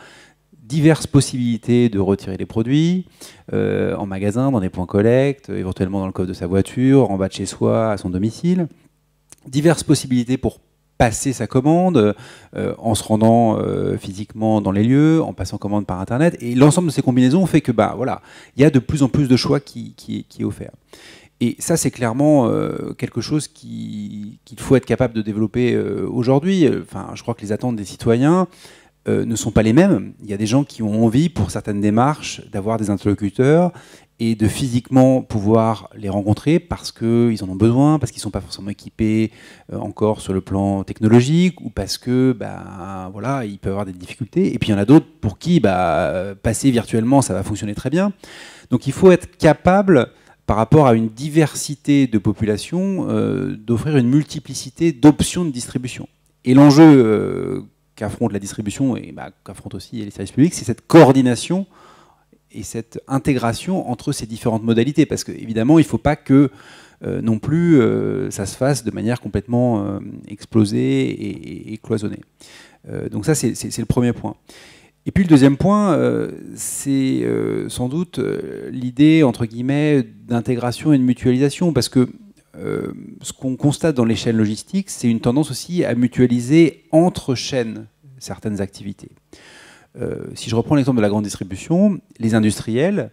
diverses possibilités de retirer les produits en magasin, dans des points collecte, éventuellement dans le coffre de sa voiture, en bas de chez soi, à son domicile. Diverses possibilités pour passer sa commande en se rendant physiquement dans les lieux, en passant commande par Internet. Et l'ensemble de ces combinaisons fait que voilà, il y a de plus en plus de choix qui est offert. Et ça, c'est clairement quelque chose qu'il faut être capable de développer aujourd'hui. Enfin, je crois que les attentes des citoyens ne sont pas les mêmes. Il y a des gens qui ont envie, pour certaines démarches, d'avoir des interlocuteurs et de physiquement pouvoir les rencontrer parce qu'ils en ont besoin, parce qu'ils ne sont pas forcément équipés encore sur le plan technologique, ou parce que voilà, ils peuvent avoir des difficultés. Et puis il y en a d'autres pour qui passer virtuellement, ça va fonctionner très bien. Donc il faut être capable, par rapport à une diversité de population, d'offrir une multiplicité d'options de distribution. Et l'enjeu qu'affronte la distribution et qu'affrontent aussi les services publics, c'est cette coordination et cette intégration entre ces différentes modalités. Parce qu'évidemment, il ne faut pas que non plus ça se fasse de manière complètement explosée et cloisonnée. Donc ça, c'est le premier point. Et puis le deuxième point, c'est sans doute l'idée, entre guillemets, d'intégration et de mutualisation. Parce que ce qu'on constate dans les chaînes logistiques, c'est une tendance aussi à mutualiser entre chaînes certaines activités. Si je reprends l'exemple de la grande distribution, les industriels,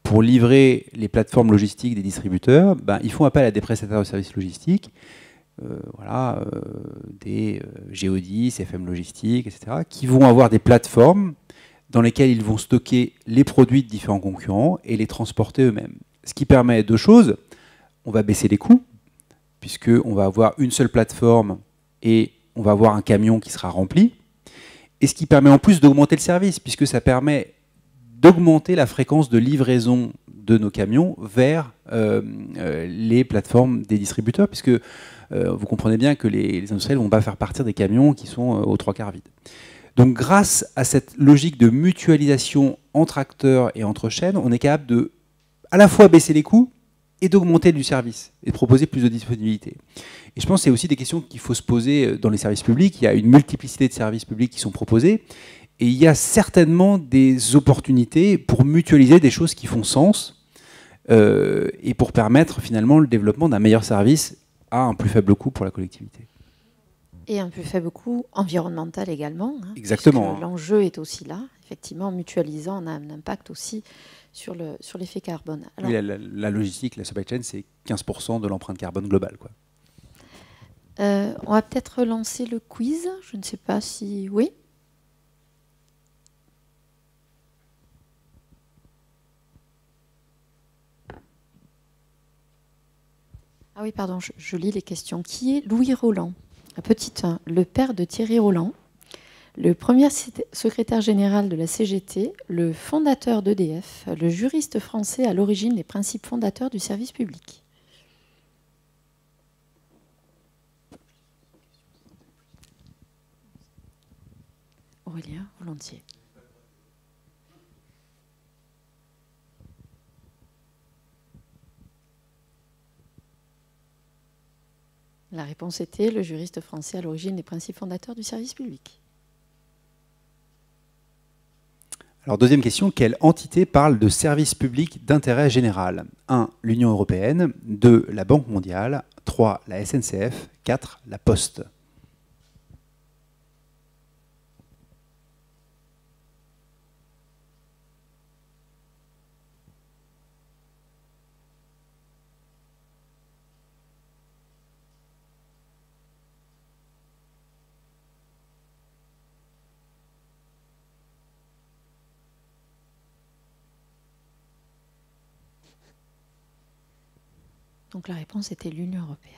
pour livrer les plateformes logistiques des distributeurs, ils font appel à des prestataires de services logistiques, des Géodis, FM Logistique, etc., qui vont avoir des plateformes dans lesquelles ils vont stocker les produits de différents concurrents et les transporter eux-mêmes. Ce qui permet deux choses. On va baisser les coûts, puisqu'on va avoir une seule plateforme et on va avoir un camion qui sera rempli. Et ce qui permet en plus d'augmenter le service, puisque ça permet d'augmenter la fréquence de livraison de nos camions vers les plateformes des distributeurs, puisque vous comprenez bien que les industriels ne vont pas faire partir des camions qui sont aux trois quarts vides. Donc grâce à cette logique de mutualisation entre acteurs et entre chaînes, on est capable de à la fois baisser les coûts et d'augmenter du service et de proposer plus de disponibilité. Et je pense que c'est aussi des questions qu'il faut se poser dans les services publics. Il y a une multiplicité de services publics qui sont proposés et il y a certainement des opportunités pour mutualiser des choses qui font sens et pour permettre finalement le développement d'un meilleur service à un plus faible coût pour la collectivité. Et un plus faible coût environnemental également. Exactement. L'enjeu est aussi là. Effectivement, en mutualisant, on a un impact aussi sur l'effet carbone. Alors, oui, la logistique, la supply chain, c'est 15% de l'empreinte carbone globale, quoi. On va peut-être lancer le quiz. Je ne sais pas si... Oui ? Ah oui, pardon, je lis les questions. Qui est Louis Roland ? La petite 1, le père de Thierry Roland, le premier secrétaire général de la CGT, le fondateur d'EDF, le juriste français à l'origine des principes fondateurs du service public. Aurélien, volontiers. La réponse était le juriste français à l'origine des principes fondateurs du service public. Alors, deuxième question, quelle entité parle de service public d'intérêt général ? 1. L'Union européenne. 2. La Banque mondiale. 3. La SNCF. 4. La Poste. Donc la réponse était l'Union européenne.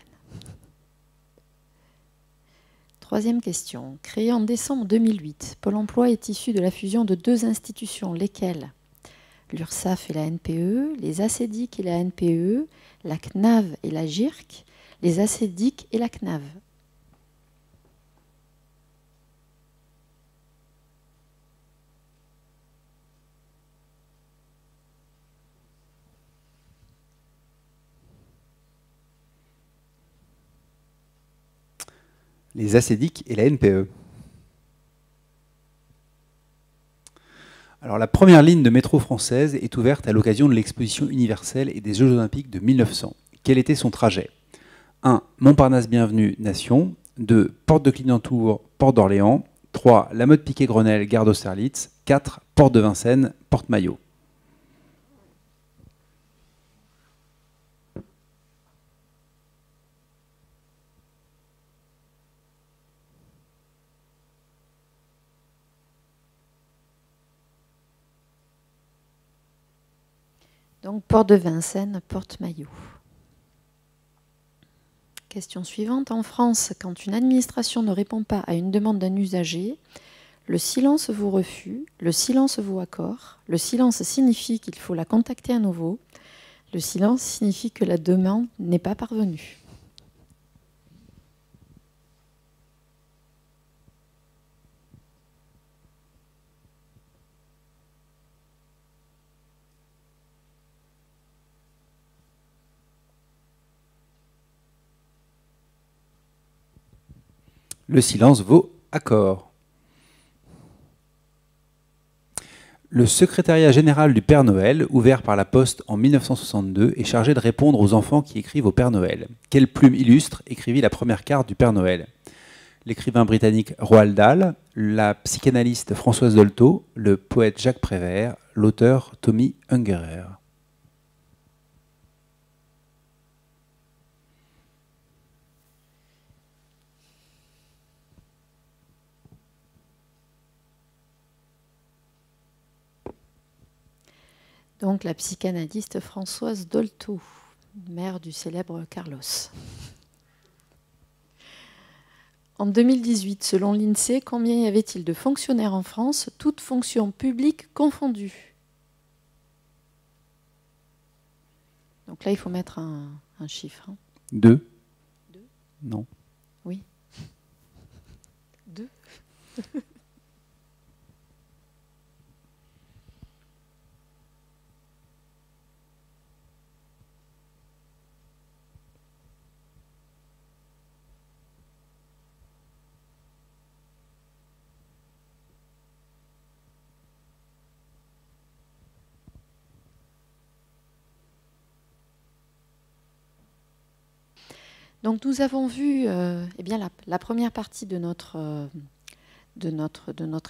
Troisième question. Créé en décembre 2008, Pôle emploi est issu de la fusion de deux institutions, lesquelles ? L'URSSAF et la NPE, les ACEDIC et la NPE, la CNAV et la GIRC, les ACDIC et la CNAV. Les ACDIC et la NPE. Alors, la première ligne de métro française est ouverte à l'occasion de l'exposition universelle et des Jeux Olympiques de 1900. Quel était son trajet? 1. Montparnasse Bienvenue, Nation. 2. Porte de Clignancourt, Porte d'Orléans. 3. La Motte Piquet-Grenelle, Gare d'Austerlitz. 4. Porte de Vincennes, Porte Maillot. Donc, Porte de Vincennes, Porte Maillot. Question suivante. En France, quand une administration ne répond pas à une demande d'un usager, le silence vaut refus, le silence vaut accord, le silence signifie qu'il faut la contacter à nouveau, le silence signifie que la demande n'est pas parvenue. Le silence vaut accord. Le secrétariat général du Père Noël, ouvert par la Poste en 1962, est chargé de répondre aux enfants qui écrivent au Père Noël. Quelle plume illustre écrivit la première carte du Père Noël? L'écrivain britannique Roald Dahl, la psychanalyste Françoise Dolto, le poète Jacques Prévert, l'auteur Tommy Ungerer. Donc la psychanalyste Françoise Dolto, mère du célèbre Carlos. En 2018, selon l'INSEE, combien y avait-il de fonctionnaires en France, toutes fonctions publiques confondues? Donc là, il faut mettre un chiffre. 2. 2. Non. Oui. 2. Donc nous avons vu eh bien, la première partie de notre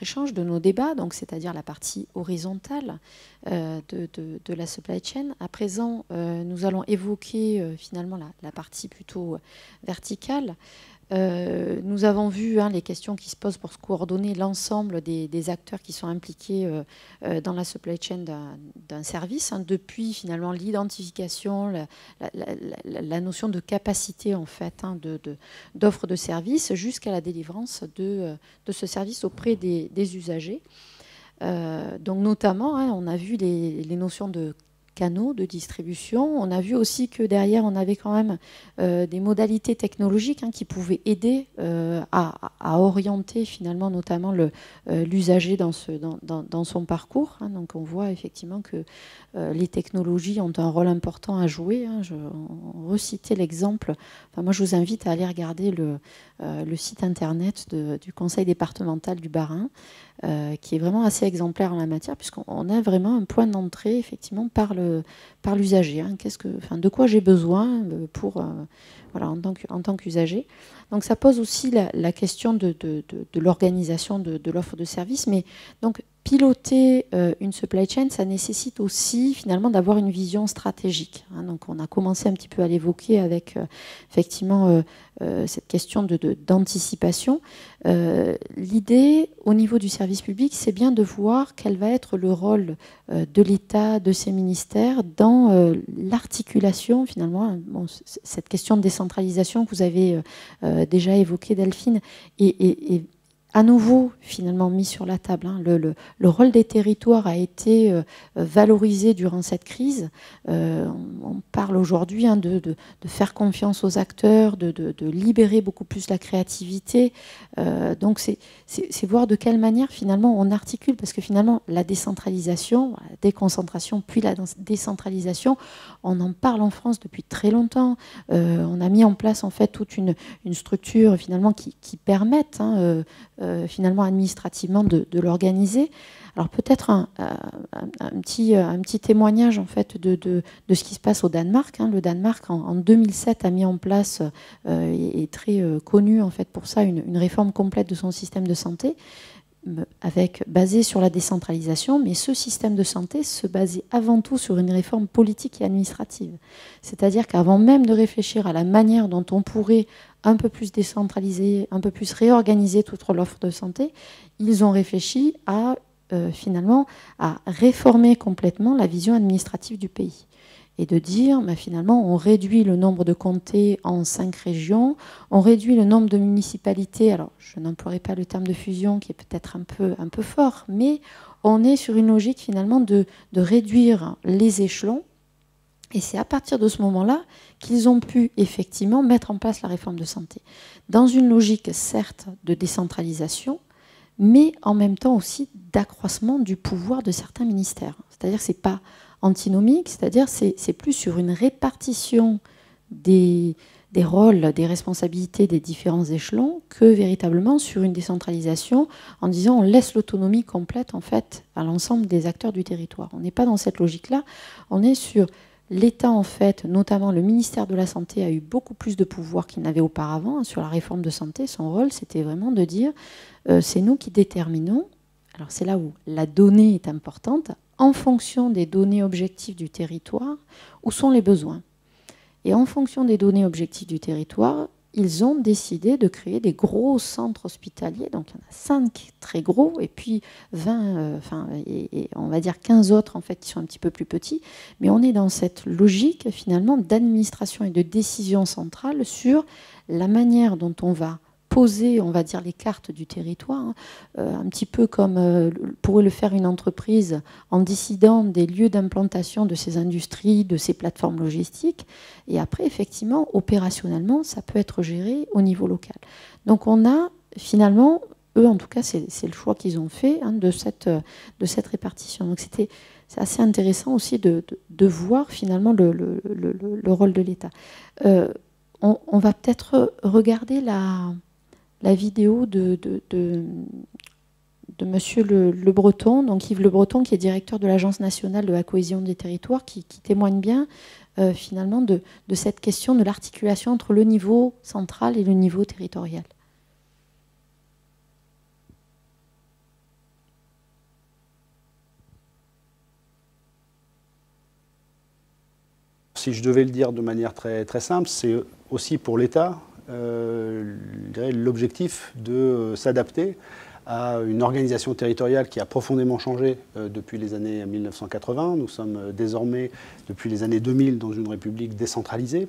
échange, de nos débats, donc c'est-à-dire la partie horizontale de la supply chain. À présent, nous allons évoquer finalement la partie plutôt verticale. Nous avons vu les questions qui se posent pour se coordonner l'ensemble des acteurs qui sont impliqués dans la supply chain d'un service, depuis finalement l'identification, la notion de capacité en fait d'offre de service jusqu'à la délivrance de ce service auprès des usagers. Donc notamment, on a vu les notions de canaux de distribution. On a vu aussi que derrière, on avait quand même des modalités technologiques qui pouvaient aider à orienter finalement notamment l'usager dans son parcours. Donc on voit effectivement que les technologies ont un rôle important à jouer. On recitait l'exemple. Enfin, moi, je vous invite à aller regarder le site internet du conseil départemental du Bas-Rhin, qui est vraiment assez exemplaire en la matière, puisqu'on a vraiment un point d'entrée effectivement par l'usager. De quoi j'ai besoin pour, voilà, en tant qu'usager. Donc ça pose aussi la question de l'organisation de l'offre de service, mais donc piloter une supply chain, ça nécessite aussi finalement d'avoir une vision stratégique. Donc on a commencé un petit peu à l'évoquer avec effectivement cette question d'anticipation. L'idée au niveau du service public, c'est bien de voir quel va être le rôle de l'État, de ses ministères dans l'articulation finalement. Bon, cette question de décentralisation que vous avez déjà évoquée, Delphine, et à nouveau finalement mis sur la table. Hein. Le rôle des territoires a été valorisé durant cette crise. On parle aujourd'hui hein, de faire confiance aux acteurs, de libérer beaucoup plus la créativité. Donc c'est voir de quelle manière finalement on articule, parce que finalement la décentralisation, la déconcentration puis la décentralisation, on en parle en France depuis très longtemps. On a mis en place en fait toute une structure finalement qui permette hein, finalement administrativement de l'organiser. Alors peut-être un petit témoignage en fait de ce qui se passe au Danemark. Hein. Le Danemark en 2007 a mis en place et est très connu en fait pour ça une réforme complète de son système de santé basé sur la décentralisation, mais ce système de santé se basait avant tout sur une réforme politique et administrative. C'est-à-dire qu'avant même de réfléchir à la manière dont on pourrait un peu plus décentraliser, un peu plus réorganiser toute l'offre de santé, ils ont réfléchi à finalement à réformer complètement la vision administrative du pays. Et de dire, finalement, on réduit le nombre de comtés en 5 régions, on réduit le nombre de municipalités, alors je n'emploierai pas le terme de fusion qui est peut-être un peu fort, mais on est sur une logique finalement de réduire les échelons, et c'est à partir de ce moment-là qu'ils ont pu effectivement mettre en place la réforme de santé. Dans une logique certes de décentralisation, mais en même temps aussi d'accroissement du pouvoir de certains ministères. C'est-à-dire que ce n'est pas antinomique, c'est-à-dire c'est plus sur une répartition des rôles, des responsabilités des différents échelons que véritablement sur une décentralisation en disant on laisse l'autonomie complète en fait à l'ensemble des acteurs du territoire. On n'est pas dans cette logique-là, on est sur l'État en fait, notamment le ministère de la Santé a eu beaucoup plus de pouvoir qu'il n'avait auparavant sur la réforme de santé. Son rôle c'était vraiment de dire c'est nous qui déterminons. Alors c'est là où la donnée est importante, en fonction des données objectives du territoire, où sont les besoins. Et en fonction des données objectives du territoire, ils ont décidé de créer des gros centres hospitaliers. Donc il y en a 5 très gros, et puis 20, et on va dire 15 autres en fait, qui sont un petit peu plus petits. Mais on est dans cette logique finalement d'administration et de décision centrale sur la manière dont on va poser, on va dire, les cartes du territoire, hein, un petit peu comme pourrait le faire une entreprise en décidant des lieux d'implantation de ces industries, de ces plateformes logistiques. Et après, effectivement, opérationnellement, ça peut être géré au niveau local. Donc on a finalement, eux en tout cas, c'est le choix qu'ils ont fait hein, de cette répartition. Donc c'est assez intéressant aussi de voir finalement le rôle de l'État. On va peut-être regarder la vidéo de Monsieur Le Breton, donc Yves Le Breton, qui est directeur de l'Agence nationale de la cohésion des territoires, qui témoigne bien finalement de cette question de l'articulation entre le niveau central et le niveau territorial. Si je devais le dire de manière très, très simple, c'est aussi pour l'État l'objectif de s'adapter à une organisation territoriale qui a profondément changé depuis les années 1980. Nous sommes désormais, depuis les années 2000, dans une république décentralisée.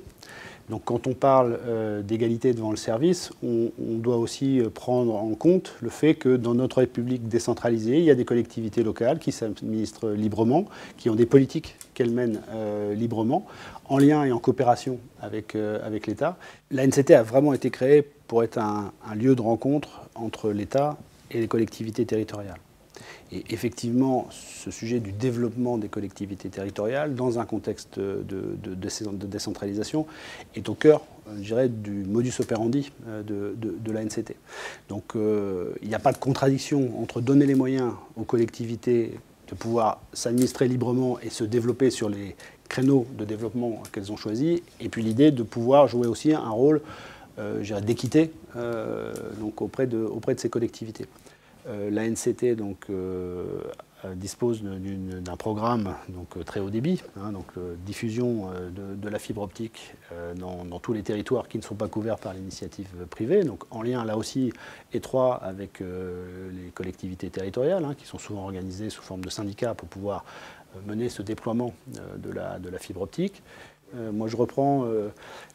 Donc quand on parle d'égalité devant le service, on doit aussi prendre en compte le fait que dans notre république décentralisée, il y a des collectivités locales qui s'administrent librement, qui ont des politiques qu'elles mènent librement, en lien et en coopération avec l'État. L'ANCT a vraiment été créée pour être un lieu de rencontre entre l'État et les collectivités territoriales. Et effectivement, ce sujet du développement des collectivités territoriales, dans un contexte de décentralisation, est au cœur, je dirais, du modus operandi de l'ANCT. Donc il n'y a pas de contradiction entre donner les moyens aux collectivités de pouvoir s'administrer librement et se développer sur les créneaux de développement qu'elles ont choisis, et puis l'idée de pouvoir jouer aussi un rôle d'équité donc auprès de ces collectivités. L'ANCT dispose d'un programme très haut débit, hein, diffusion de la fibre optique dans tous les territoires qui ne sont pas couverts par l'initiative privée, donc en lien là aussi étroit avec les collectivités territoriales, hein, qui sont souvent organisées sous forme de syndicats pour pouvoir mener ce déploiement de la fibre optique. Moi je reprends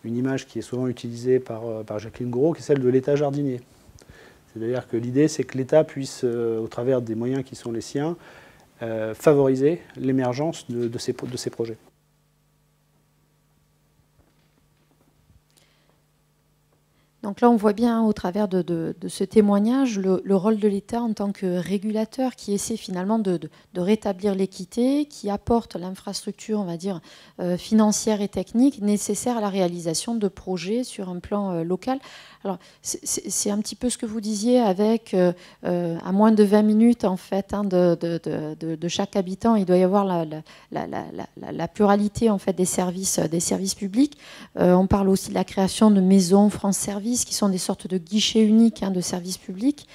une image qui est souvent utilisée par Jacqueline Gouraud, qui est celle de l'État jardinier. C'est-à-dire que l'idée, c'est que l'État puisse, au travers des moyens qui sont les siens, favoriser l'émergence de ces projets. Donc là, on voit bien au travers de ce témoignage le rôle de l'État en tant que régulateur qui essaie finalement de rétablir l'équité, qui apporte l'infrastructure, on va dire, financière et technique nécessaire à la réalisation de projets sur un plan local. Alors, c'est un petit peu ce que vous disiez avec, à moins de 20 minutes, en fait, hein, de chaque habitant, il doit y avoir la pluralité, en fait, des services publics. On parle aussi de la création de maisons France Service, qui sont des sortes de guichets uniques, hein, de services publics.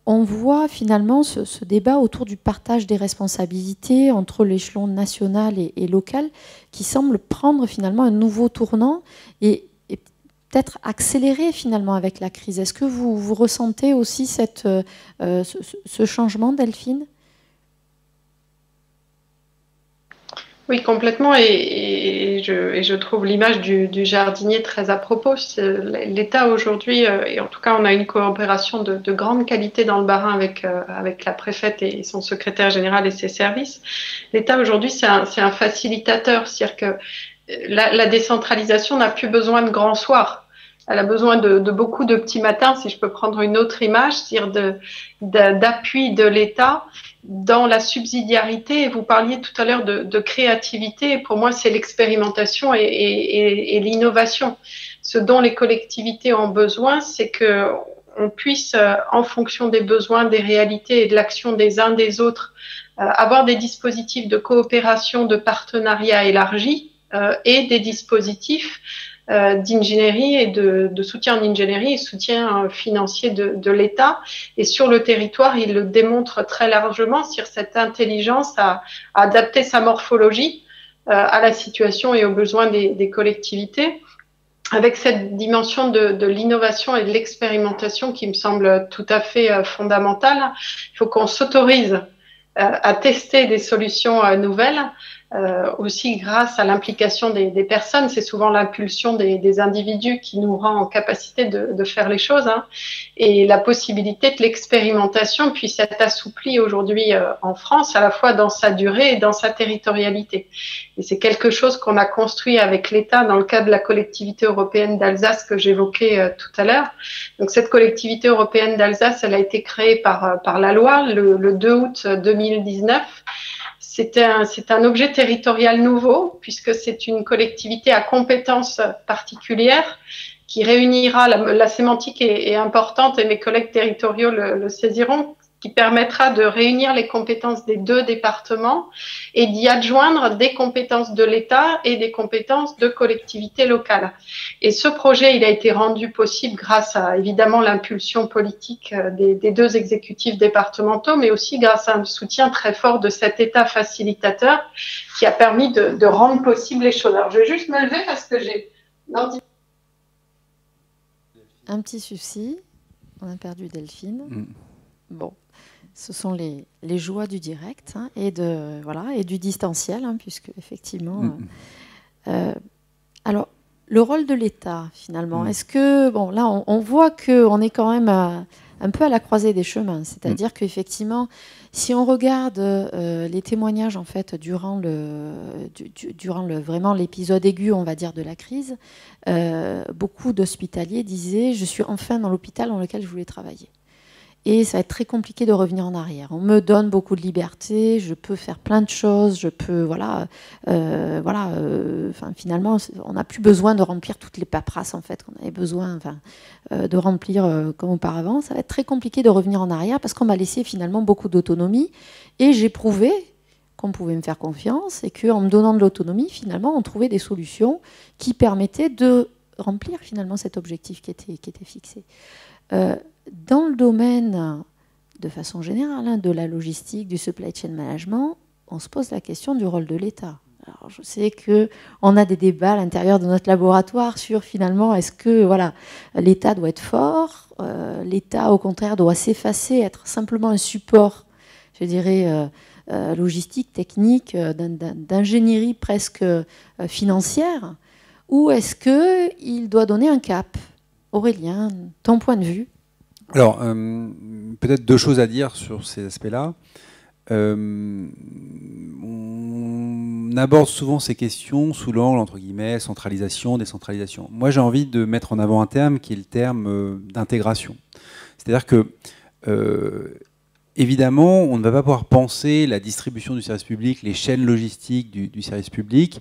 On voit finalement ce débat autour du partage des responsabilités entre l'échelon national et local qui semble prendre finalement un nouveau tournant et peut-être accéléré finalement avec la crise. Est-ce que vous ressentez aussi ce changement, Delphine ? Oui, complètement. Et je trouve l'image du jardinier très à propos. L'État aujourd'hui, et en tout cas, on a une coopération de grande qualité dans le Bas-Rhin avec la préfète et son secrétaire général et ses services. L'État aujourd'hui, c'est un facilitateur. C'est-à-dire que la décentralisation n'a plus besoin de grands soirs. Elle a besoin de beaucoup de petits matins, si je peux prendre une autre image, c'est-à-dire d'appui de l'État dans la subsidiarité. Vous parliez tout à l'heure de créativité. Pour moi, c'est l'expérimentation et l'innovation. Ce dont les collectivités ont besoin, c'est qu'on puisse, en fonction des besoins, des réalités et de l'action des uns des autres, avoir des dispositifs de coopération, de partenariat élargi et des dispositifs d'ingénierie et de soutien en ingénierie et soutien financier de l'État. Et sur le territoire, il le démontre très largement sur cette intelligence à adapter sa morphologie à la situation et aux besoins des collectivités, avec cette dimension de l'innovation et de l'expérimentation qui me semble tout à fait fondamentale. Il faut qu'on s'autorise à tester des solutions nouvelles, aussi grâce à l'implication des personnes. C'est souvent l'impulsion des individus qui nous rend en capacité de faire les choses, hein. Et la possibilité de l'expérimentation puisse être assouplie aujourd'hui en France, à la fois dans sa durée et dans sa territorialité. Et c'est quelque chose qu'on a construit avec l'État dans le cadre de la collectivité européenne d'Alsace que j'évoquais tout à l'heure. Donc cette collectivité européenne d'Alsace, elle a été créée par la loi le 2 août 2019. C'est un objet territorial nouveau, puisque c'est une collectivité à compétences particulières qui réunira, la sémantique est importante et mes collègues territoriaux le saisiront, qui permettra de réunir les compétences des 2 départements et d'y adjoindre des compétences de l'État et des compétences de collectivités locales. Et ce projet, il a été rendu possible grâce à, évidemment, l'impulsion politique des 2 exécutifs départementaux, mais aussi grâce à un soutien très fort de cet État facilitateur qui a permis de rendre possible les choses. Alors, je vais juste me lever parce que j'ai... Un petit souci, on a perdu Delphine. Bon. Ce sont les joies du direct, hein, et du distanciel, hein, puisque effectivement. Alors, le rôle de l'État, finalement, est-ce que là, on voit qu'on est quand même un peu à la croisée des chemins, c'est-à-dire qu'effectivement, si on regarde les témoignages en fait durant vraiment l'épisode aigu, on va dire, de la crise, beaucoup d'hospitaliers disaient « Je suis enfin dans l'hôpital dans lequel je voulais travailler ». Et ça va être très compliqué de revenir en arrière. On me donne beaucoup de liberté, je peux faire plein de choses, je peux, finalement, on n'a plus besoin de remplir toutes les paperasses en fait qu'on avait besoin de remplir comme auparavant. Ça va être très compliqué de revenir en arrière parce qu'on m'a laissé finalement beaucoup d'autonomie et j'ai prouvé qu'on pouvait me faire confiance et qu'en me donnant de l'autonomie, finalement, on trouvait des solutions qui permettaient de remplir finalement cet objectif qui était fixé. Dans le domaine, de façon générale, hein, de la logistique, du supply chain management, on se pose la question du rôle de l'État. Alors, je sais qu'on a des débats à l'intérieur de notre laboratoire sur finalement, est-ce que l'État doit être fort, l'État au contraire doit s'effacer, être simplement un support, je dirais, logistique, technique, d'ingénierie presque financière, ou est-ce qu'il doit donner un cap Aurélien, ton point de vue? Alors, peut-être 2 choses à dire sur ces aspects-là. On aborde souvent ces questions sous l'angle, entre guillemets, centralisation, décentralisation. Moi, j'ai envie de mettre en avant un terme qui est le terme d'intégration. C'est-à-dire que, évidemment, on ne va pas pouvoir penser la distribution du service public, les chaînes logistiques du service public,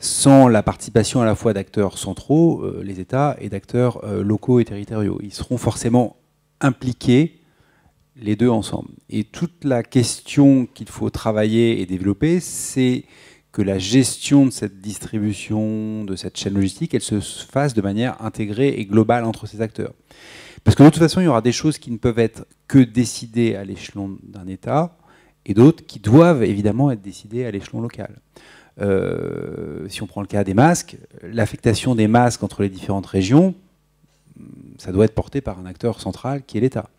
sans la participation à la fois d'acteurs centraux, les États, et d'acteurs locaux et territoriaux. Ils seront forcément impliqués, les deux ensemble. Et toute la question qu'il faut travailler et développer, c'est que la gestion de cette distribution, de cette chaîne logistique, elle se fasse de manière intégrée et globale entre ces acteurs. Parce que de toute façon, il y aura des choses qui ne peuvent être que décidées à l'échelon d'un État, et d'autres qui doivent évidemment être décidées à l'échelon local. Si on prend le cas des masques, l'affectation des masques entre les différentes régions, ça doit être porté par un acteur central qui est l'État.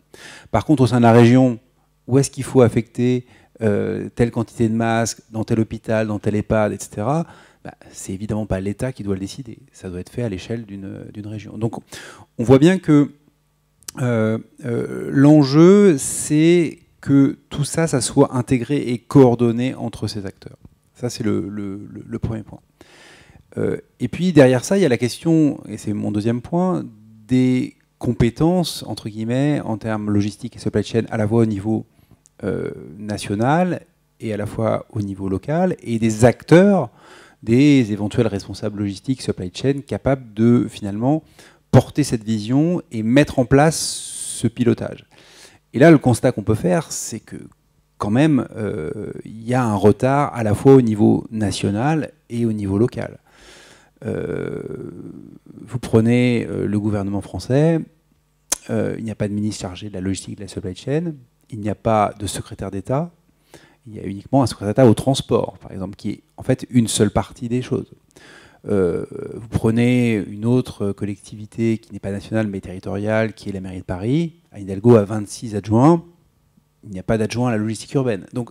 Par contre, au sein de la région, où est-ce qu'il faut affecter telle quantité de masques dans tel hôpital, dans tel EHPAD, etc., c'est évidemment pas l'État qui doit le décider. Ça doit être fait à l'échelle d'une région. Donc on voit bien que l'enjeu, c'est que tout ça, ça soit intégré et coordonné entre ces acteurs. Ça, c'est le premier point. Et puis derrière ça, il y a la question, et c'est mon deuxième point, des compétences, entre guillemets, en termes logistiques et supply chain, à la fois au niveau national et à la fois au niveau local, et des acteurs, des éventuels responsables logistiques, supply chain, capables de finalement porter cette vision et mettre en place ce pilotage. Et là, le constat qu'on peut faire, c'est que quand même, il y a un retard à la fois au niveau national et au niveau local. Vous prenez le gouvernement français, il n'y a pas de ministre chargé de la logistique et de la supply chain, il n'y a pas de secrétaire d'État, il y a uniquement un secrétaire d'État au transport, par exemple, qui est en fait une seule partie des choses. Vous prenez une autre collectivité qui n'est pas nationale mais territoriale, qui est la mairie de Paris, Anne Hidalgo a 26 adjoints, il n'y a pas d'adjoint à la logistique urbaine. Donc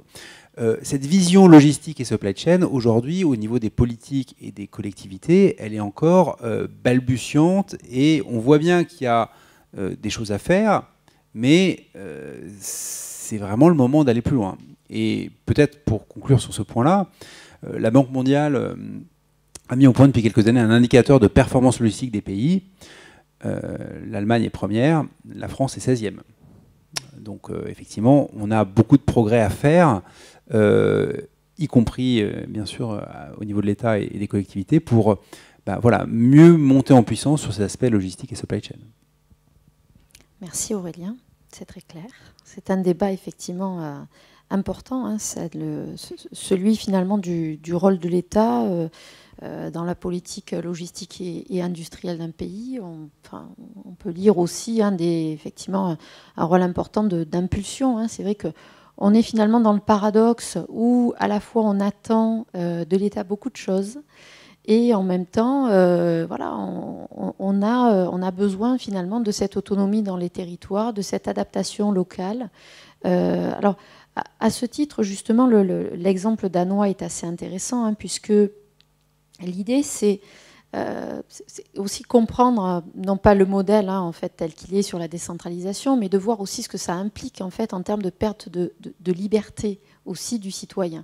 cette vision logistique et supply chain, aujourd'hui, au niveau des politiques et des collectivités, elle est encore balbutiante, et on voit bien qu'il y a des choses à faire, mais c'est vraiment le moment d'aller plus loin. Et peut-être pour conclure sur ce point-là, la Banque mondiale a mis au point depuis quelques années un indicateur de performance logistique des pays. L'Allemagne est première, la France est 16e. Donc effectivement, on a beaucoup de progrès à faire, y compris bien sûr au niveau de l'État et des collectivités, pour voilà, mieux monter en puissance sur ces aspects logistiques et supply chain. Merci Aurélien, c'est très clair. C'est un débat effectivement important, hein, celui finalement du rôle de l'État dans la politique logistique et industrielle d'un pays. On peut lire aussi effectivement un rôle important d'impulsion. Hein. C'est vrai qu'on est finalement dans le paradoxe où à la fois on attend de l'État beaucoup de choses, et en même temps, voilà, on a besoin finalement de cette autonomie dans les territoires, de cette adaptation locale. Alors, à ce titre, justement, l'exemple danois est assez intéressant, hein, puisque l'idée, c'est aussi comprendre, non pas le modèle en fait, tel qu'il est sur la décentralisation, mais de voir aussi ce que ça implique en fait, en termes de perte de liberté aussi du citoyen.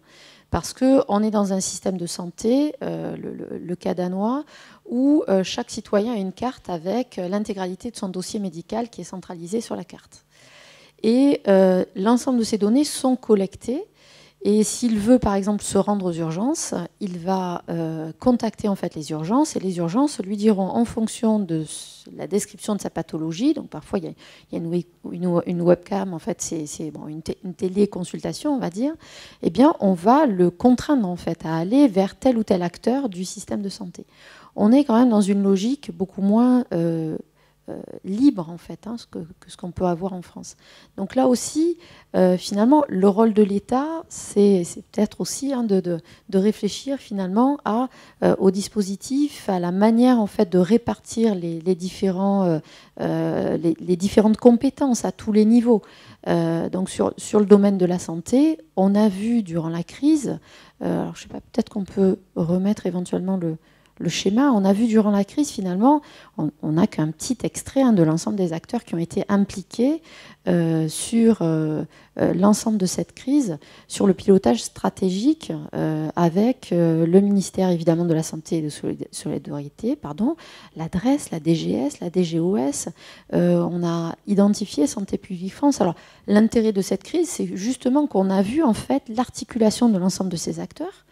Parce qu'on est dans un système de santé, le cas danois, où chaque citoyen a une carte avec l'intégralité de son dossier médical qui est centralisé sur la carte. Et l'ensemble de ces données sont collectées. Et s'il veut, par exemple, se rendre aux urgences, il va contacter en fait les urgences, et les urgences lui diront, en fonction de la description de sa pathologie, donc parfois il y a une webcam, en fait c'est bon, une téléconsultation, on va dire, eh bien on va le contraindre en fait à aller vers tel ou tel acteur du système de santé. On est quand même dans une logique beaucoup moins libre en fait, hein, que ce qu'on peut avoir en France. Donc là aussi, finalement, le rôle de l'État, c'est peut-être aussi de réfléchir finalement au dispositif, à la manière en fait de répartir les différentes compétences à tous les niveaux. Donc sur le domaine de la santé, on a vu durant la crise, alors je sais pas, peut-être qu'on peut remettre éventuellement le schéma. On a vu durant la crise, finalement, on n'a qu'un petit extrait de l'ensemble des acteurs qui ont été impliqués sur l'ensemble de cette crise, sur le pilotage stratégique avec le ministère évidemment de la Santé et de Solidarité, l'adresse, la DGS, la DGOS. On a identifié Santé publique France. Alors l'intérêt de cette crise, c'est justement qu'on a vu en fait l'articulation de l'ensemble de ces acteurs,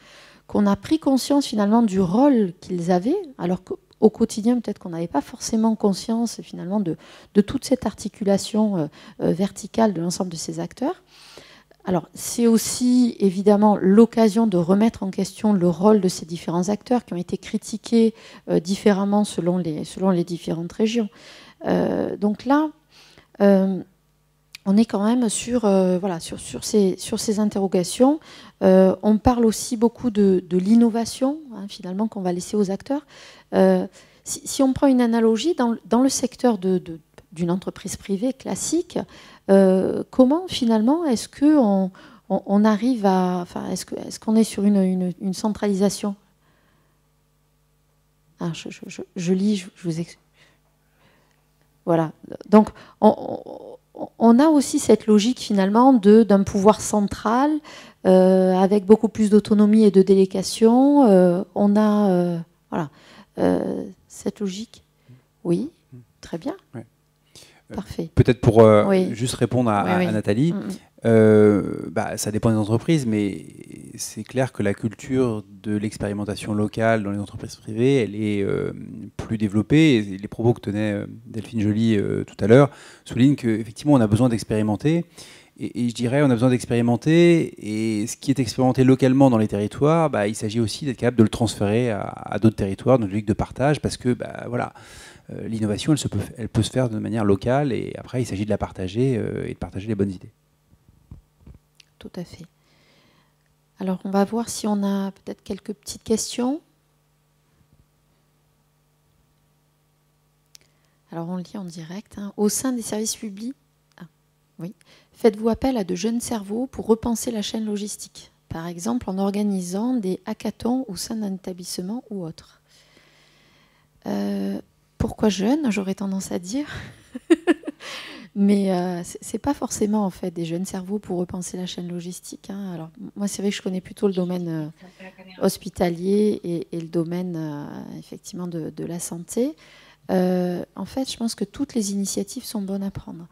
qu'on a pris conscience finalement du rôle qu'ils avaient, alors qu'au quotidien, peut-être qu'on n'avait pas forcément conscience finalement de toute cette articulation verticale de l'ensemble de ces acteurs. Alors, c'est aussi évidemment l'occasion de remettre en question le rôle de ces différents acteurs qui ont été critiqués différemment selon les différentes régions. Donc là, on est quand même sur ces interrogations. On parle aussi beaucoup de l'innovation, finalement, qu'on va laisser aux acteurs. Si on prend une analogie, dans le secteur d'une entreprise privée classique, comment finalement est-ce qu'on arrive à... est-ce qu'on est sur une centralisation? Je lis, je vous explique. Voilà. Donc, on a aussi cette logique finalement d'un pouvoir central avec beaucoup plus d'autonomie et de délégation. On a cette logique. Oui, très bien. Ouais. Parfait. Peut-être pour juste répondre à Nathalie, ça dépend des entreprises, mais c'est clair que la culture de l'expérimentation locale dans les entreprises privées, elle est plus développée. Et les propos que tenait Delphine Joly tout à l'heure soulignent qu'effectivement, on a besoin d'expérimenter. Et je dirais, on a besoin d'expérimenter. Et ce qui est expérimenté localement dans les territoires, il s'agit aussi d'être capable de le transférer à d'autres territoires, dans une logique de partage, parce que l'innovation, elle peut se faire de manière locale, et après, il s'agit de la partager et de partager les bonnes idées. Tout à fait. Alors, on va voir si on a peut-être quelques petites questions. Alors, on le lit en direct. Au sein des services publics, faites-vous appel à de jeunes cerveaux pour repenser la chaîne logistique, par exemple en organisant des hackathons au sein d'un établissement ou autre. Pourquoi jeunes, j'aurais tendance à dire. Mais c'est pas forcément en fait des jeunes cerveaux pour repenser la chaîne logistique. Alors moi, c'est vrai que je connais plutôt le domaine hospitalier et le domaine effectivement de la santé. En fait, je pense que toutes les initiatives sont bonnes à prendre.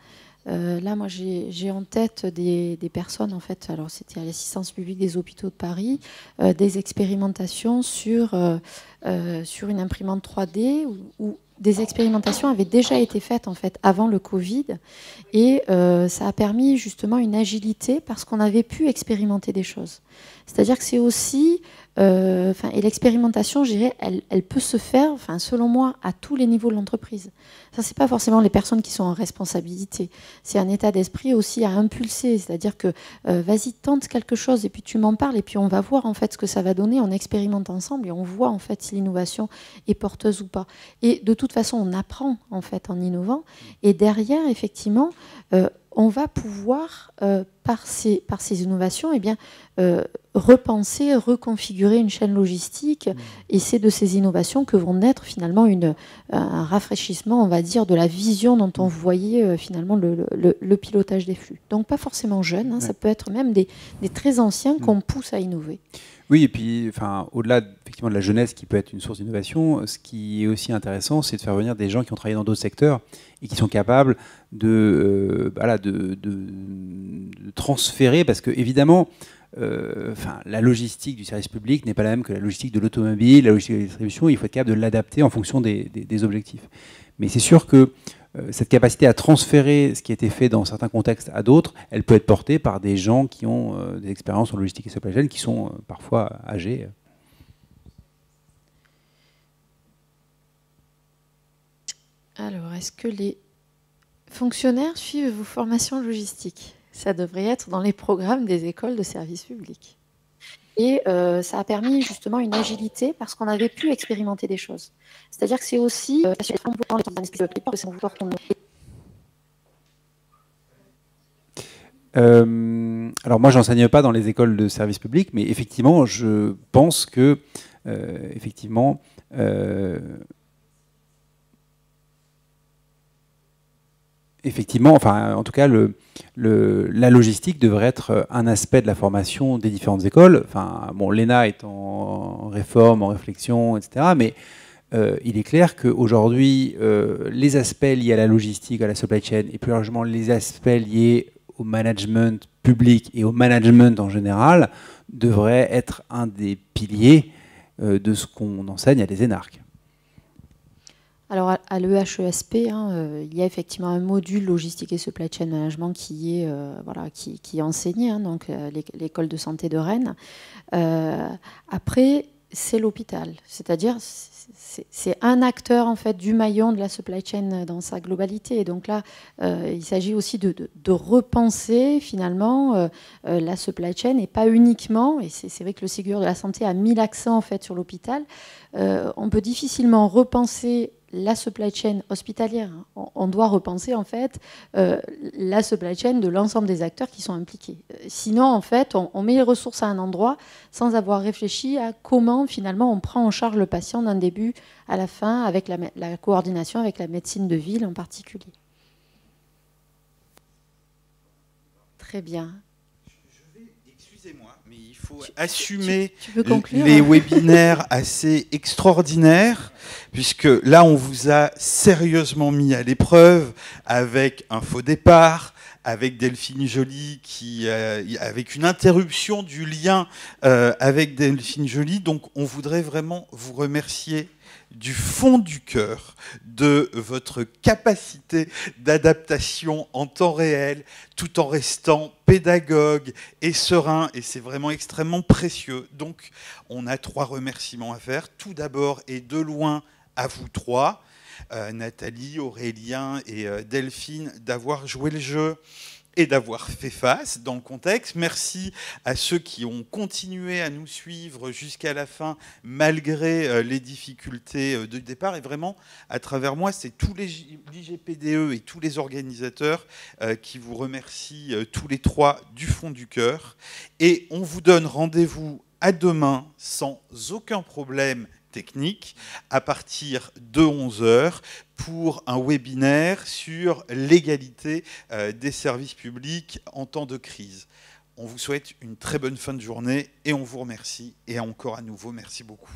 Là, moi, j'ai en tête des personnes, en fait, alors c'était à l'assistance publique des hôpitaux de Paris, des expérimentations sur une imprimante 3D où des expérimentations avaient déjà été faites en fait avant le Covid, et ça a permis justement une agilité parce qu'on avait pu expérimenter des choses. C'est-à-dire que c'est aussi, et l'expérimentation, je dirais, elle peut se faire, selon moi, à tous les niveaux de l'entreprise. Ça, c'est pas forcément les personnes qui sont en responsabilité. C'est un état d'esprit aussi à impulser. C'est-à-dire que vas-y, tente quelque chose et puis tu m'en parles et puis on va voir en fait ce que ça va donner. On expérimente ensemble et on voit en fait si l'innovation est porteuse ou pas. Et de toute façon, on apprend en fait en innovant. Et derrière, effectivement, on va pouvoir, par ces innovations, repenser, reconfigurer une chaîne logistique. Et c'est de ces innovations que vont naître finalement un rafraîchissement, on va dire, de la vision dont on voyait finalement le pilotage des flux. Donc pas forcément jeunes, ça peut être même des très anciens qu'on pousse à innover. Oui, et puis au-delà effectivement de la jeunesse qui peut être une source d'innovation, ce qui est aussi intéressant, c'est de faire venir des gens qui ont travaillé dans d'autres secteurs et qui sont capables de transférer, parce que évidemment, la logistique du service public n'est pas la même que la logistique de l'automobile, la logistique de la distribution. Il faut être capable de l'adapter en fonction des objectifs. Mais c'est sûr que cette capacité à transférer ce qui a été fait dans certains contextes à d'autres, elle peut être portée par des gens qui ont des expériences en logistique et supply chain, qui sont parfois âgés. Alors, est-ce que les fonctionnaires suivent vos formations logistiques? Ça devrait être dans les programmes des écoles de services publics. Et ça a permis justement une agilité parce qu'on avait pu expérimenter des choses. C'est-à-dire que c'est aussi... alors moi, j'enseigne pas dans les écoles de services publics, mais effectivement, je pense que effectivement, enfin, en tout cas, la logistique devrait être un aspect de la formation des différentes écoles. Enfin, bon, l'ENA est en réforme, en réflexion, etc. Mais il est clair qu'aujourd'hui, les aspects liés à la logistique, à la supply chain, et plus largement les aspects liés au management public et au management en général, devraient être un des piliers de ce qu'on enseigne à des énarques. Alors à l'EHESP, il y a effectivement un module logistique et supply chain management qui est, qui est enseigné, donc l'école de santé de Rennes. Après, c'est l'hôpital, c'est-à-dire c'est un acteur en fait du maillon de la supply chain dans sa globalité. Et donc là, il s'agit aussi de repenser finalement la supply chain et pas uniquement. Et c'est vrai que le Ségur de la santé a mis l'accent en fait sur l'hôpital. On peut difficilement repenser la supply chain hospitalière. On doit repenser en fait la supply chain de l'ensemble des acteurs qui sont impliqués. Sinon, en fait, on met les ressources à un endroit sans avoir réfléchi à comment finalement on prend en charge le patient d'un début à la fin avec la coordination avec la médecine de ville en particulier. Très bien. Excusez-moi, mais il faut assumer tu veux conclure, les webinaires assez extraordinaires, puisque là, on vous a sérieusement mis à l'épreuve avec un faux départ, avec Delphine Joly, avec une interruption du lien avec Delphine Joly. Donc, on voudrait vraiment vous remercier du fond du cœur de votre capacité d'adaptation en temps réel, tout en restant pédagogue et serein, et c'est vraiment extrêmement précieux. Donc, on a 3 remerciements à faire. Tout d'abord, et de loin, à vous 3, Nathalie, Aurélien et Delphine, d'avoir joué le jeu et d'avoir fait face dans le contexte. Merci à ceux qui ont continué à nous suivre jusqu'à la fin, malgré les difficultés de départ. Et vraiment, à travers moi, c'est tous les l'IGPDE et tous les organisateurs qui vous remercient tous les 3 du fond du cœur. Et on vous donne rendez-vous à demain sans aucun problème technique à partir de 11h pour un webinaire sur l'égalité des services publics en temps de crise. On vous souhaite une très bonne fin de journée et on vous remercie. Et encore à nouveau, merci beaucoup.